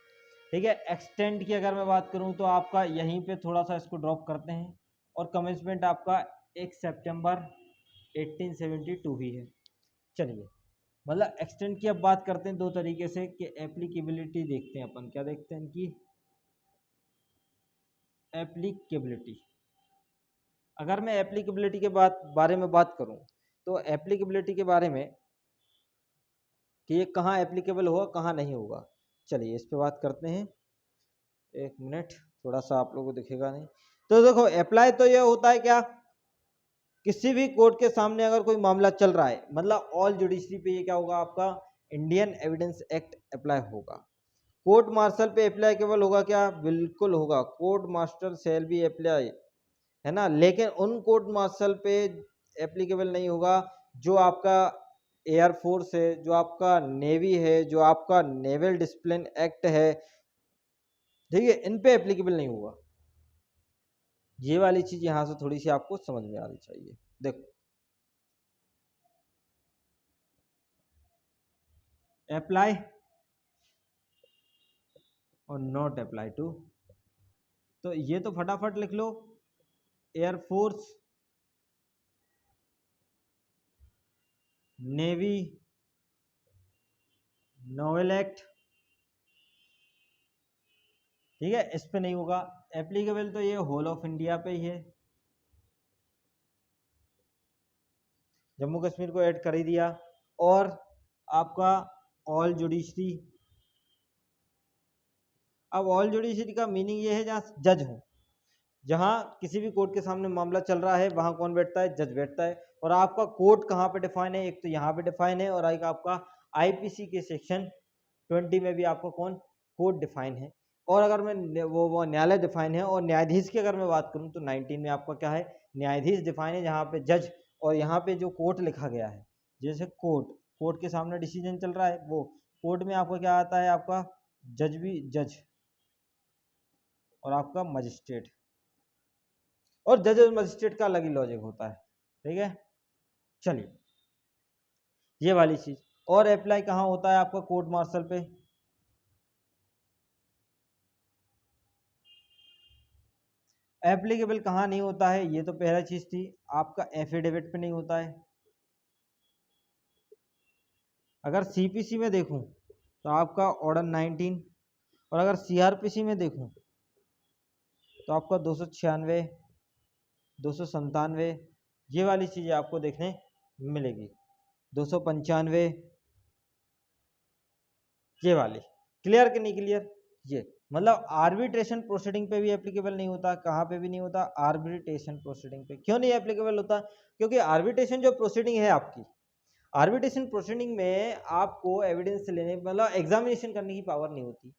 ठीक है। एक्सटेंड की अगर मैं बात करूं तो आपका यहीं पे थोड़ा सा इसको ड्रॉप करते हैं, और कमेंसमेंट आपका 1 सितंबर 1872 ही है। चलिए, मतलब एक्सटेंड की अब बात करते हैं 2 तरीके से कि एप्लीकेबिलिटी देखते हैं अपन, क्या देखते हैं इनकी एप्लीकेबिलिटी। अगर मैं एप्लीकेबिलिटी के बारे में बात करूं तो एप्लीकेबिलिटी के बारे में कि ये कहाँ एप्लीकेबल होगा कहाँ नहीं होगा, चलिए इस पे बात करते हैं। 1 मिनट, थोड़ा सा आप लोगों को दिखेगा नहीं। तो देखो, अप्लाई तो ये होता है क्या, किसी भी कोर्ट के सामने अगर कोई मामला चल रहा है, मतलब ऑल जुडिशरी पे ये क्या होगा आपका इंडियन एविडेंस एक्ट अप्लाई होगा। कोर्ट मार्शल पे अप्लीकेबल होगा क्या, बिल्कुल होगा, court master shall be apply, है ना। लेकिन उन कोर्ट मार्शल पे एप्लीकेबल नहीं होगा जो आपका एयरफोर्स है, जो आपका नेवी है, जो आपका नेवल डिसिप्लिन एक्ट है, ठीक है, इन पे एप्लीकेबल नहीं होगा। ये वाली चीज यहां से थोड़ी सी आपको समझ में आनी चाहिए। देखो, अप्लाई और नॉट अप्लाई टू, तो ये तो फटाफट लिख लो, एयरफोर्स, नेवी, नोवेल एक्ट, ठीक है, इस पे नहीं होगा एप्लीकेबल। तो ये होल ऑफ इंडिया पे ही है, जम्मू कश्मीर को ऐड कर ही दिया। और आपका ऑल जुडिशरी, अब ऑल जुडिशरी का मीनिंग ये है जहाँ जज हो, जहाँ किसी भी कोर्ट के सामने मामला चल रहा है वहाँ कौन बैठता है, जज बैठता है। और आपका कोर्ट कहाँ पे डिफाइन है, एक तो यहाँ पे डिफाइन है, और एक आपका IPC के सेक्शन 20 में भी आपको कौन कोर्ट डिफाइन है। और अगर मैं वो न्यायालय डिफाइन है। और न्यायाधीश की अगर मैं बात करूँ तो 19 में आपका क्या है, न्यायाधीश डिफाइन है, जहाँ पे जज और यहाँ पे जो कोर्ट लिखा गया है, जैसे कोर्ट, कोर्ट के सामने डिसीजन चल रहा है, वो कोर्ट में आपका क्या आता है, आपका जज भी जज और आपका मजिस्ट्रेट, और जज और मजिस्ट्रेट का अलग ही लॉजिक होता है, ठीक है। चलिए, ये वाली चीज। और अप्लाई कहाँ होता है आपका कोर्ट मार्शल पे, एप्लीकेबल कहाँ नहीं होता है, ये तो पहला चीज थी, आपका एफिडेविट पे नहीं होता है। अगर CPC में देखूं तो आपका ऑर्डर 19, और अगर CRPC में देखूं तो आपका 296, 297, ये वाली चीजें आपको देखने मिलेगी, 295, ये वाली। क्लियर कि नहीं क्लियर? ये मतलब आर्बिट्रेशन प्रोसीडिंग पे भी एप्लीकेबल नहीं होता, कहाँ पे भी नहीं होता, आर्बिट्रेशन प्रोसीडिंग पे। क्यों नहीं एप्लीकेबल होता, क्योंकि आर्बिट्रेशन जो प्रोसीडिंग है आपकी, आर्बिट्रेशन प्रोसीडिंग में आपको एविडेंस लेने मतलब एग्जामिनेशन करने की पावर नहीं होती।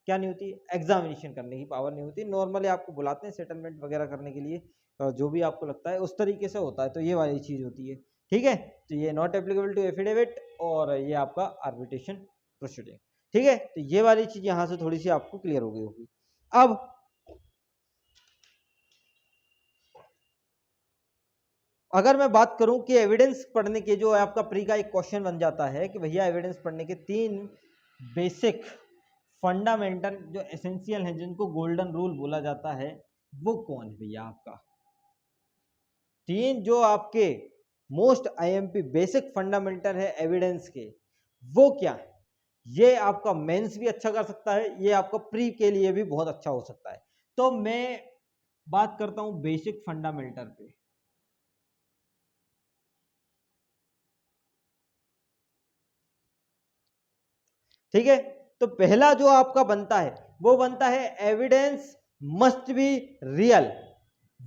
क्या नहीं होती, एग्जामिनेशन करने की पावर नहीं होती। नॉर्मली आपको बुलाते हैं सेटलमेंट वगैरह करने के लिए, जो भी आपको लगता है उस तरीके से होता है। तो ये वाली चीज होती है, ठीक है। तो ये नॉट एप्लीकेबल टू एफिडेविट, और ये आपका आर्बिट्रेशन प्रोसीडिंग, ठीक है। तो ये वाली चीज यहाँ से थोड़ी सी आपको क्लियर हो गई होगी। अब अगर मैं बात करूं कि एविडेंस पढ़ने के, जो आपका प्री का एक क्वेश्चन बन जाता है कि भैया एविडेंस पढ़ने के 3 बेसिक फंडामेंटल जो एसेंशियल हैं, जिनको गोल्डन रूल बोला जाता है, वो कौन है भैया आपका? 3 जो आपके मोस्ट आईएमपी बेसिक फंडामेंटल है एविडेंस के, वो क्या है? ये आपका मेंस भी अच्छा कर सकता है, ये आपका प्री के लिए भी बहुत अच्छा हो सकता है। तो मैं बात करता हूं बेसिक फंडामेंटल पे। ठीक है, तो पहला जो आपका बनता है वो बनता है evidence must be real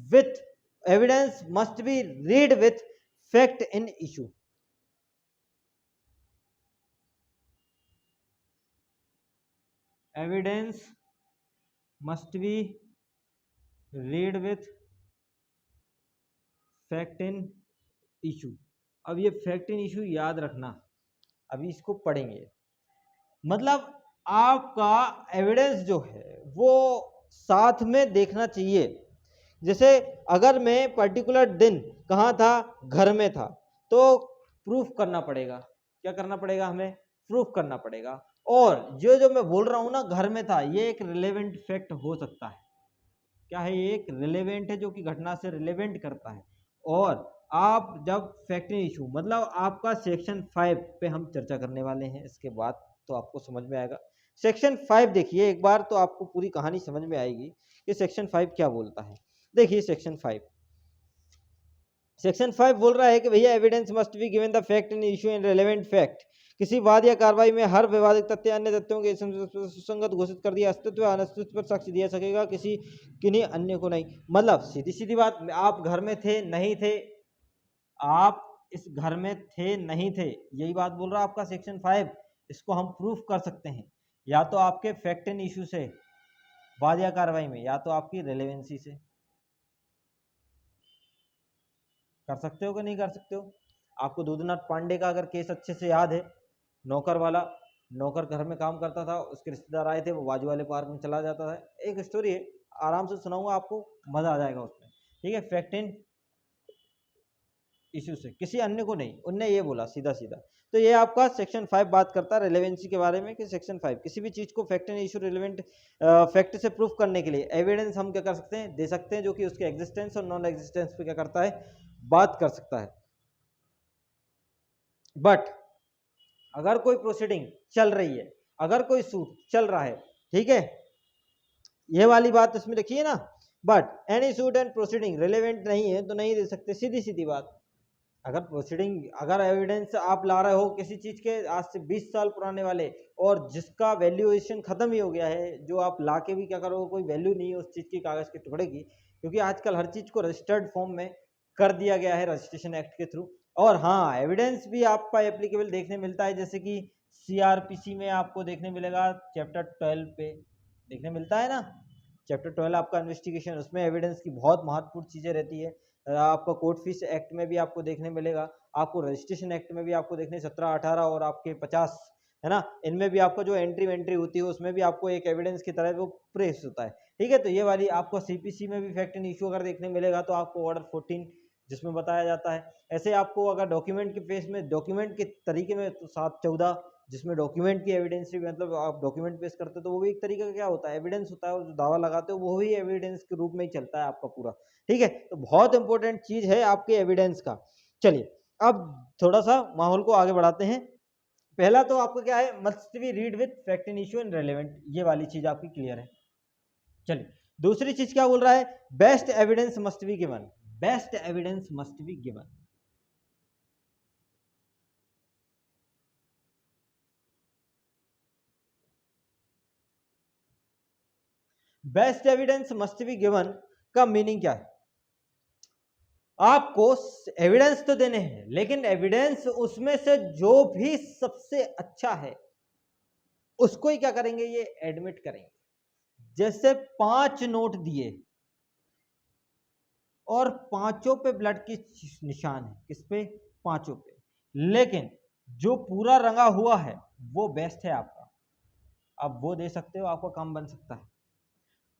with evidence must be read with fact in issue. Evidence must be read with fact in issue. अब ये फैक्ट इन इशू याद रखना, अभी इसको पढ़ेंगे। मतलब आपका एविडेंस जो है वो साथ में देखना चाहिए। जैसे अगर मैं पर्टिकुलर दिन कहाँ था, घर में था, तो प्रूफ करना पड़ेगा। क्या करना पड़ेगा? हमें प्रूफ करना पड़ेगा। और जो मैं बोल रहा हूँ ना, घर में था, ये एक रिलेवेंट फैक्ट हो सकता है। क्या है? ये एक रिलेवेंट है, जो कि घटना से रिलेवेंट करता है। और आप जब फैक्ट इन इशू, मतलब आपका सेक्शन 5 पे हम चर्चा करने वाले हैं, इसके बाद तो आपको समझ में आएगा। सेक्शन 5 देखिए एक बार, तो आपको पूरी कहानी समझ में आएगी कि सेक्शन 5 क्या बोलता है। देखिए सेक्शन 5 बोल रहा है कि भैया evidence must be given the fact in issue and relevant fact. किसी वाद या कार्रवाई में हर विवादित तथ्य अन्य तथ्यों के सुसंगत घोषित कर दिया, अस्तित्व अनस्तित्व पर साक्ष्य दिया सकेगा, किसी किन्हीं अन्य को नहीं। मतलब सीधी सीधी बात, आप घर में थे नहीं थे, आप इस घर में थे नहीं थे, यही बात बोल रहा है आपका सेक्शन 5। इसको हम प्रूफ कर सकते हैं या तो आपके फैक्ट इन इशू से, वाद या कार्रवाई में, या तो आपकी रिलेवेंसी से। कर सकते हो कि नहीं कर सकते हो? आपको दूधनाथ पांडे का अगर केस अच्छे से याद है, नौकर वाला, नौकर घर में काम करता था, उसके रिश्तेदार आए थे, वो बाजू वाले पार्क में चला जाता था। एक स्टोरी है, आराम से सुनाऊंगा आपको, मजा आ जाएगा उसमें। ठीक है, फैक्ट इन इशू से, किसी अन्य को नहीं, उनने ये बोला सीधा सीधा। तो ये आपका सेक्शन 5 बात करता है रिलेवेंसी के बारे में, कि सेक्शन 5 किसी भी चीज को fact in issue relevant fact से प्रूफ करने के लिए एविडेंस हम क्या कर सकते हैं, दे सकते हैं, जो कि उसके एग्जिस्टेंस और नॉन एग्जिस्टेंस पे क्या करता है, बात कर सकता है। बट अगर कोई प्रोसीडिंग चल रही है, अगर कोई सूट चल रहा है, ठीक है, ये वाली बात इसमें लिखिए ना, but any suit and proceeding relevant नहीं है तो नहीं दे सकते, सीधी सीधी बात। अगर प्रोसीडिंग, अगर एविडेंस आप ला रहे हो किसी चीज के आज से 20 साल पुराने वाले, और जिसका वैल्यूएशन खत्म ही हो गया है, जो आप ला के भी क्या करोगे, कोई वैल्यू नहीं है उस चीज की, कागज के टुकड़े की, क्योंकि आजकल हर चीज को रजिस्टर्ड फॉर्म में कर दिया गया है रजिस्ट्रेशन एक्ट के थ्रू। और हाँ, एविडेंस भी आपका एप्लीकेबल देखने मिलता है, जैसे कि सीआरपीसी में आपको देखने मिलेगा, चैप्टर 12 पे देखने मिलता है ना। चैप्टर 12 आपका इन्वेस्टिगेशन, उसमें एविडेंस की बहुत महत्वपूर्ण चीजें रहती है। आपका कोर्ट फीस एक्ट में भी आपको देखने मिलेगा, आपको रजिस्ट्रेशन एक्ट में भी आपको देखने 17, 18 और आपके 50, है ना, इनमें भी आपको जो एंट्री होती है उसमें भी आपको एक एविडेंस की तरह वो प्रेस होता है। ठीक है, तो ये वाली आपको सीपीसी में भी फैक्ट एंड इशू अगर देखने मिलेगा, तो आपको ऑर्डर 14 जिसमें बताया जाता है। ऐसे आपको अगर डॉक्यूमेंट के फेस में, डॉक्यूमेंट के तरीके में, तो 7-14 जिसमें डॉक्यूमेंट की एविडेंस भी, मतलब आप डॉक्यूमेंट पेश करते हो तो वो भी एक तरीके का क्या होता है, एविडेंस होता है, और जो दावा लगाते हो वो भी एविडेंस के रूप में ही चलता है आपका पूरा। ठीक है, तो बहुत इंपॉर्टेंट चीज है आपके एविडेंस का। चलिए अब थोड़ा सा माहौल को आगे बढ़ाते हैं। पहला तो आपको क्या है, must be read with fact in issue and relevant, ये वाली चीज आपकी क्लियर है। चलिए दूसरी चीज क्या बोल रहा है, best evidence must be given, best evidence must be given. Best evidence must be given का मीनिंग क्या है? आपको एविडेंस तो देने हैं, लेकिन एविडेंस उसमें से जो भी सबसे अच्छा है उसको ही क्या करेंगे, ये एडमिट करेंगे। जैसे 5 नोट दिए और पांचों पे ब्लड की निशान है, किस पे? पांचों पे, लेकिन जो पूरा रंगा हुआ है वो बेस्ट है आपका, अब वो दे सकते हो, आपका काम बन सकता है।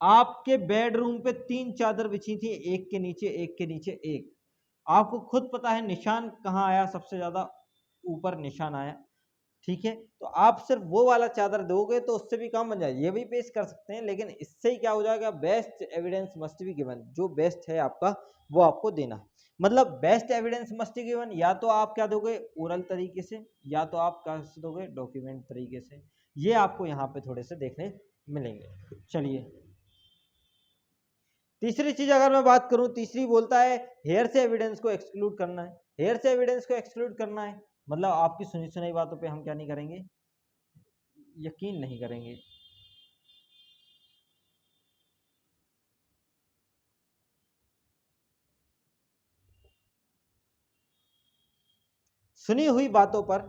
आपके बेडरूम पे 3 चादर बिछी थी, एक के नीचे एक के नीचे एक, आपको खुद पता है निशान कहाँ आया, सबसे ज्यादा ऊपर निशान आया, ठीक है, तो आप सिर्फ वो वाला चादर दोगे तो उससे भी काम बन जाए, ये भी पेश कर सकते हैं, लेकिन इससे ही क्या हो जाएगा, best evidence must be given, जो बेस्ट है आपका वो आपको देना है। मतलब best evidence must be given, या तो आप क्या दोगे ओरल तरीके से, या तो आप क्या दोगे डॉक्यूमेंट तरीके से, ये आपको यहाँ पे थोड़े से देखने मिलेंगे। चलिए तीसरी चीज अगर मैं बात करूं, तीसरी बोलता है हेयर से एविडेंस को एक्सक्लूड करना है। हेयर से एविडेंस को एक्सक्लूड करना है मतलब आपकी सुनी सुनाई बातों पे हम क्या नहीं करेंगे, यकीन नहीं करेंगे। सुनी हुई बातों पर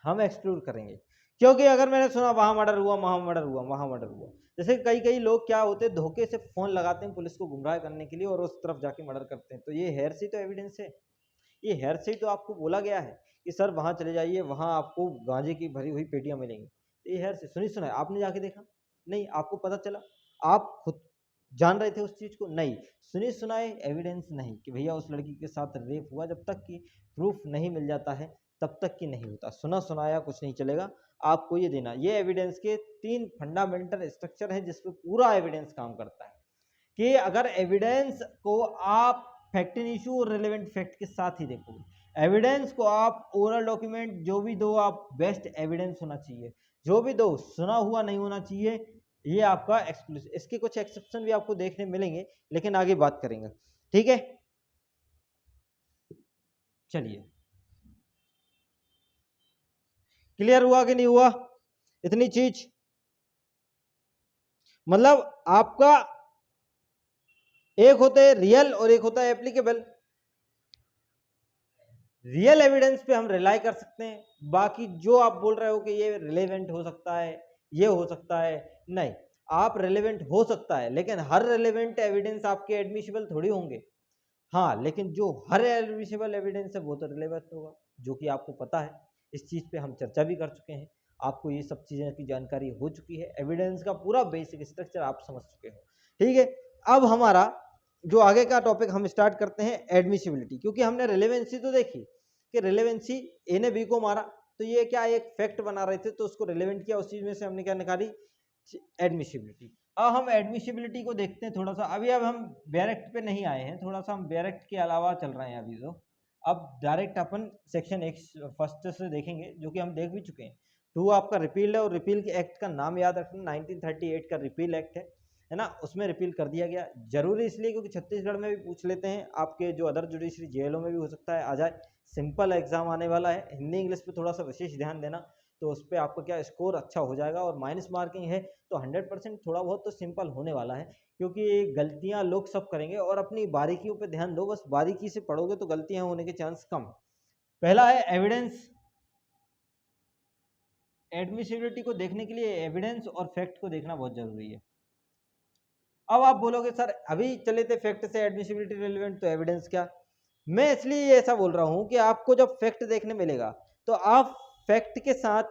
हम एक्सक्लूड करेंगे, क्योंकि अगर मैंने सुना वहां मर्डर हुआ, वहां मर्डर हुआ, वहां मर्डर हुआ, जैसे कई कई लोग क्या होते हैं धोखे से फोन लगाते हैं पुलिस को गुमराह करने के लिए और उस तरफ जाके मर्डर करते हैं, तो ये हेयर से तो एविडेंस है, ये हेयर से तो आपको बोला गया है कि सर वहां चले जाइए, वहां आपको गांजे की भरी हुई पेटियां मिलेंगी, तो ये हेयर से सुनी सुना है, आपने जाके देखा नहीं, आपको पता चला, आप खुद जान रहे थे उस चीज को नहीं, सुनी सुनाए एविडेंस नहीं कि भैया उस लड़की के साथ रेप हुआ, जब तक कि प्रूफ नहीं मिल जाता है तब तक कि नहीं होता, सुना सुनाया कुछ नहीं चलेगा, आपको ये देना। ये एविडेंस के 3 फंडामेंटल स्ट्रक्चर है जिस पे पूरा एविडेंस काम करता है, कि अगर एविडेंस को आप फैक्ट इन इशू और रिलेवेंट फैक्ट के साथ ही देखोगे, एविडेंस को आप ओरल डॉक्यूमेंट जो भी दो, आप बेस्ट एविडेंस होना चाहिए, जो भी दो सुना हुआ नहीं होना चाहिए, ये आपका एक्सक्लूसिव। इसके कुछ एक्सेप्शन भी आपको देखने मिलेंगे लेकिन आगे बात करेंगे, ठीक है। चलिए क्लियर हुआ कि नहीं हुआ इतनी चीज, मतलब आपका एक होता है रियल और एक होता है एप्लीकेबल। रियल एविडेंस पे हम रिलाई कर सकते हैं, बाकी जो आप बोल रहे हो कि ये रिलेवेंट हो सकता है, ये हो सकता है, नहीं, आप रिलेवेंट हो सकता है लेकिन हर रिलेवेंट एविडेंस आपके एडमिसिबल थोड़ी होंगे, हाँ, लेकिन जो हर एडमिसिबल एविडेंस है वो तो रिलेवेंट होगा, जो कि आपको पता है, इस चीज पे हम चर्चा भी कर चुके हैं, आपको ये सब चीजें की जानकारी हो चुकी है, एविडेंस का पूरा बेसिक स्ट्रक्चर आप समझ चुके हो, ठीक है। अब हमारा जो आगे का टॉपिक हम स्टार्ट करते हैं एडमिसिबिलिटी, क्योंकि हमने रिलेवेंसी तो देखी कि रिलेवेंसी ए ने बी को मारा, तो ये क्या एक फैक्ट बना रहे थे तो उसको रिलेवेंट किया, उस चीज में से हमने क्या निकाली एडमिसिबिलिटी। अब हम एडमिसिबिलिटी को देखते हैं थोड़ा सा, अभी अब हम डायरेक्ट पे नहीं आए हैं, थोड़ा सा हम डायरेक्ट के अलावा चल रहे हैं अभी, तो अब डायरेक्ट अपन सेक्शन एक फर्स्ट से देखेंगे जो कि हम देख भी चुके हैं। 2 आपका रिपील है और रिपील के एक्ट का नाम याद रखना, 1938 का रिपील एक्ट है ना, उसमें रिपील कर दिया गया, जरूरी इसलिए क्योंकि छत्तीसगढ़ में भी पूछ लेते हैं, आपके जो अदर जुडिशरी जेलों में भी हो सकता है आ जाए, सिंपल एग्जाम आने वाला है, हिंदी इंग्लिश पे थोड़ा सा विशेष ध्यान देना, तो उस पर आपका क्या स्कोर अच्छा हो जाएगा, और माइनस मार्किंग है तो 100% थोड़ा बहुत तो सिंपल होने वाला है, क्योंकि गलतियां लोग सब करेंगे, और अपनी बारीकियों पे ध्यान दो, बस बारीकी से पढ़ोगे तो गलतियां होने के चांस कम। पहला है एविडेंस, एडमिसिबिलिटी को देखने के लिए एविडेंस और फैक्ट को देखना बहुत जरूरी है। अब आप बोलोगे सर अभी चले थे फैक्ट से एडमिसिबिलिटी रिलेवेंट, तो एविडेंस क्या, मैं इसलिए ऐसा बोल रहा हूं कि आपको जब फैक्ट देखने मिलेगा तो आप फैक्ट के साथ,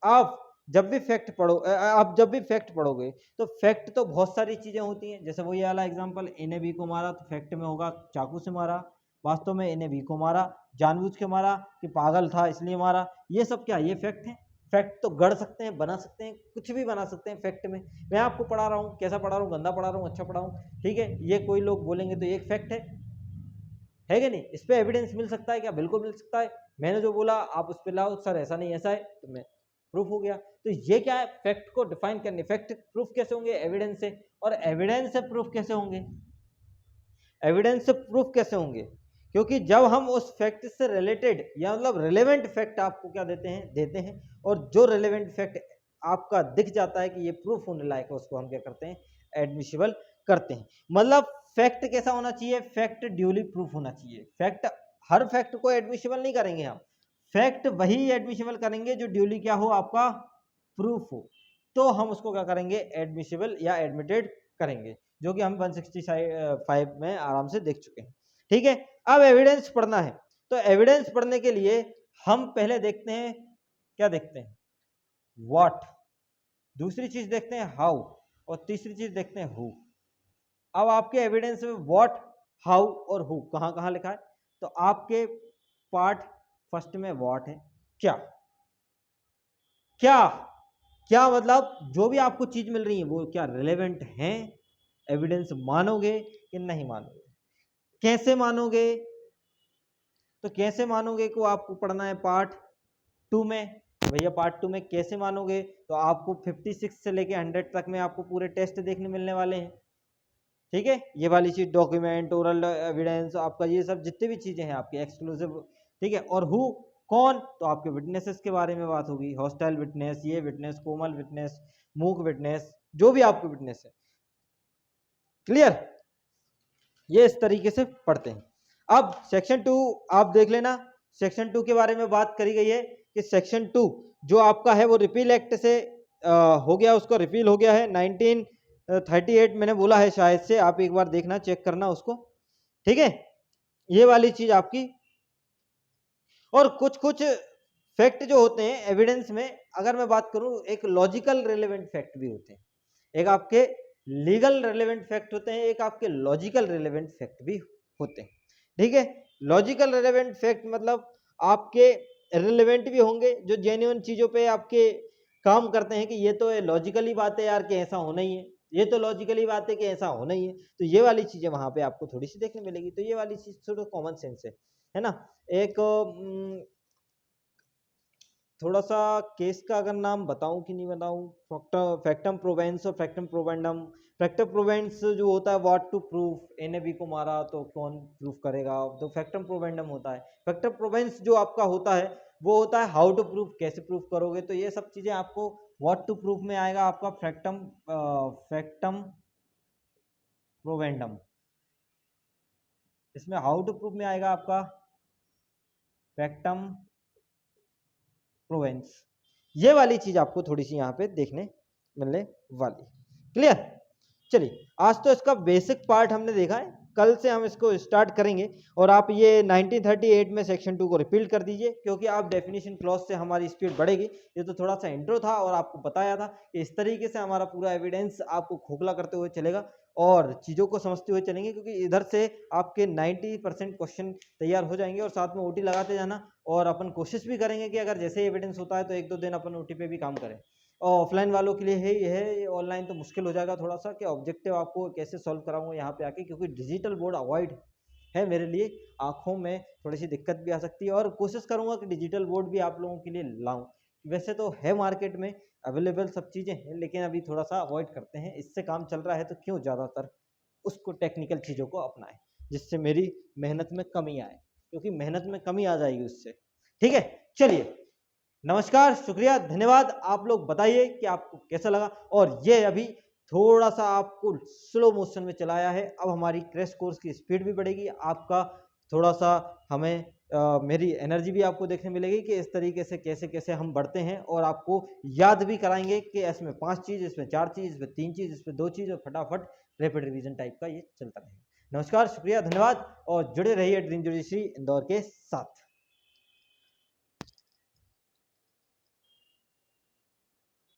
आप जब भी फैक्ट पढ़ो, आप जब भी फैक्ट पढ़ोगे तो फैक्ट तो बहुत सारी चीजें होती हैं, जैसे वो ये वाला एग्जांपल, इन्हें बी को मारा, तो फैक्ट में होगा चाकू से मारा, वास्तव में इन्हें बी को मारा जानबूझ के मारा कि पागल था इसलिए मारा, ये सब क्या, ये फैक्ट है। फैक्ट तो गढ़ सकते हैं, बना सकते हैं, कुछ भी बना सकते हैं फैक्ट में। मैं आपको पढ़ा रहा हूँ, कैसा पढ़ा रहा हूँ, गंदा पढ़ा रहा हूँ, अच्छा पढ़ा हूँ, ठीक है, ये कोई लोग बोलेंगे तो ये एक फैक्ट है कि नहीं, इस पे एविडेंस मिल सकता है क्या, बिल्कुल मिल सकता है, मैंने जो बोला आप उस पर लाओ, सर ऐसा नहीं ऐसा है, तो मैं प्रूफ हो गया। तो ये क्या है, फैक्ट को डिफाइन करने, फैक्ट प्रूफ कैसे होंगे, एविडेंस से, और एविडेंस से प्रूफ कैसे होंगे, एविडेंस से प्रूफ कैसे होंगे, क्योंकि जब हम उस फैक्ट से रिलेटेड या मतलब रिलेवेंट फैक्ट आपको क्या देते हैं, और जो रिलेवेंट फैक्ट आपका दिख जाता है कि ये प्रूफ होने लायक है, उसको हम क्या करते हैं, एडमिसिबल करते हैं। मतलब फैक्ट कैसा होना चाहिए, फैक्ट ड्यूली प्रूफ होना चाहिए, फैक्ट, हर फैक्ट को एडमिसिबल नहीं करेंगे हम, फैक्ट वही एडमिसिबल करेंगे जो ड्यूली क्या हो, आपका प्रूफ हो, तो हम उसको क्या करेंगे, एडमिसिबल या एडमिटेड करेंगे, जो कि हम 165 में आराम से देख चुके हैं, ठीक है। अब एविडेंस पढ़ना है, तो एविडेंस पढ़ने के लिए हम पहले देखते हैं, क्या देखते हैं, व्हाट, दूसरी चीज देखते हैं हाउ, और तीसरी चीज देखते हैं हु। अब आपके एविडेंस में व्हाट, हाउ और हु कहां कहां लिखा है, तो आपके पार्ट फर्स्ट में व्हाट है, क्या, क्या क्या मतलब जो भी आपको चीज मिल रही है वो क्या रिलेवेंट है, एविडेंस मानोगे कि नहीं मानोगे। कैसे मानोगे, तो कैसे मानोगे को आपको पढ़ना है पार्ट 2 में। भैया पार्ट 2 में कैसे मानोगे, तो आपको 56 से लेके 100 तक में आपको पूरे टेस्ट देखने मिलने वाले हैं। ठीक है, ये वाली चीज डॉक्यूमेंट, ओरल एविडेंस, आपका ये सब जितनी भी चीजें हैं आपकी एक्सक्लूसिव। ठीक है, और हु कौन, तो आपके विटनेसेस के बारे में बात होगी, हॉस्टाइल विटनेस, ये विटनेस, कोमल विटनेस, मूक विटनेस, जो भी आपके विटनेस है। क्लियर, ये इस तरीके से पढ़ते हैं। अब सेक्शन 2 आप देख लेना। सेक्शन 2 के बारे में बात करी गई है कि सेक्शन 2 जो आपका है वो रिपील एक्ट से हो गया, उसका रिपील हो गया है 1938 मैंने बोला है शायद से, आप एक बार देखना, चेक करना उसको। ठीक है, ये वाली चीज आपकी। और कुछ कुछ फैक्ट जो होते हैं एविडेंस में, अगर मैं बात करूं, एक लॉजिकल रिलेवेंट फैक्ट भी होते हैं, एक आपके लीगल रिलेवेंट फैक्ट होते हैं, एक आपके लॉजिकल रिलेवेंट फैक्ट भी होते हैं। ठीक है, लॉजिकल रिलेवेंट फैक्ट मतलब आपके रिलेवेंट भी होंगे, जो जेन्युइन चीजों पे आपके काम करते हैं कि ये तो लॉजिकली बात है यार कि ऐसा होना ही है, ये तो लॉजिकली बात है कि ऐसा होना ही है, तो ये वाली चीजें वहां पे आपको थोड़ी सी देखने मिलेगी। तो ये वाली चीज थोड़ा कॉमन सेंस है ना। एक थोड़ा सा केस का अगर नाम बताऊं कि नहीं बताऊं, फैक्टम प्रोवेंस और फैक्टम प्रोवेंडम। फैक्टम प्रोवेंस जो होता है व्हाट टू प्रूफ, एन ए बी को मारा तो कौन प्रूफ करेगा, तो फैक्टम प्रोवेंडम होता है। फैक्टम प्रोवेंस जो आपका होता है वो होता है हाउ टू प्रूफ, कैसे प्रूफ करोगे। तो ये सब चीजें आपको व्हाट टू प्रूफ में आएगा आपका फैक्टम प्रोवेंडम, इसमें हाउ टू प्रूफ में आएगा आपका फैक्टम प्रोवेंस। ये वाली चीज आपको थोड़ी सी यहाँ पे देखने मिलने वाली। क्लियर, चलिए आज तो इसका बेसिक पार्ट हमने देखा है, कल से हम इसको स्टार्ट करेंगे। और आप ये 1938 में सेक्शन 2 को रिपील कर दीजिए, क्योंकि आप डेफिनेशन क्लॉज से हमारी स्पीड बढ़ेगी। ये तो थोड़ा सा इंट्रो था और आपको बताया था कि इस तरीके से हमारा पूरा एविडेंस आपको खोखला करते हुए चलेगा और चीज़ों को समझते हुए चलेंगे, क्योंकि इधर से आपके 90% क्वेश्चन तैयार हो जाएंगे और साथ में ओटी लगाते जाना। और अपन कोशिश भी करेंगे कि अगर जैसे एविडेंस होता है तो 1-2 दिन अपन ओटी पे भी काम करें। और ऑफलाइन वालों के लिए है ये है, ऑनलाइन तो मुश्किल हो जाएगा थोड़ा सा कि ऑब्जेक्टिव आपको कैसे सॉल्व कराऊंगा यहाँ पे आके, क्योंकि डिजिटल बोर्ड अवॉइड है मेरे लिए, आंखों में थोड़ी सी दिक्कत भी आ सकती है। और कोशिश करूंगा कि डिजिटल बोर्ड भी आप लोगों के लिए लाऊं। वैसे तो है मार्केट में अवेलेबल सब चीज़ें हैं, लेकिन अभी थोड़ा सा अवॉइड करते हैं, इससे काम चल रहा है तो क्यों ज़्यादातर उसको टेक्निकल चीज़ों को अपनाएं, जिससे मेरी मेहनत में कमी आए, क्योंकि मेहनत में कमी आ जाएगी उससे। ठीक है, चलिए नमस्कार, शुक्रिया, धन्यवाद। आप लोग बताइए कि आपको कैसा लगा। और ये अभी थोड़ा सा आपको स्लो मोशन में चलाया है, अब हमारी क्रैश कोर्स की स्पीड भी बढ़ेगी, आपका थोड़ा सा हमें मेरी एनर्जी भी आपको देखने मिलेगी कि इस तरीके से कैसे कैसे हम बढ़ते हैं। और आपको याद भी कराएंगे कि इसमें 5 चीज़, इसमें 4 चीज़, इसमें 3 चीज़, इसमें 2 चीज़, और फटाफट रैपिड रिवीजन टाइप का ये चलता रहेगा। नमस्कार, शुक्रिया, धन्यवाद, और जुड़े रहिए ड्रीम जुडिशरी इंदौर के साथ।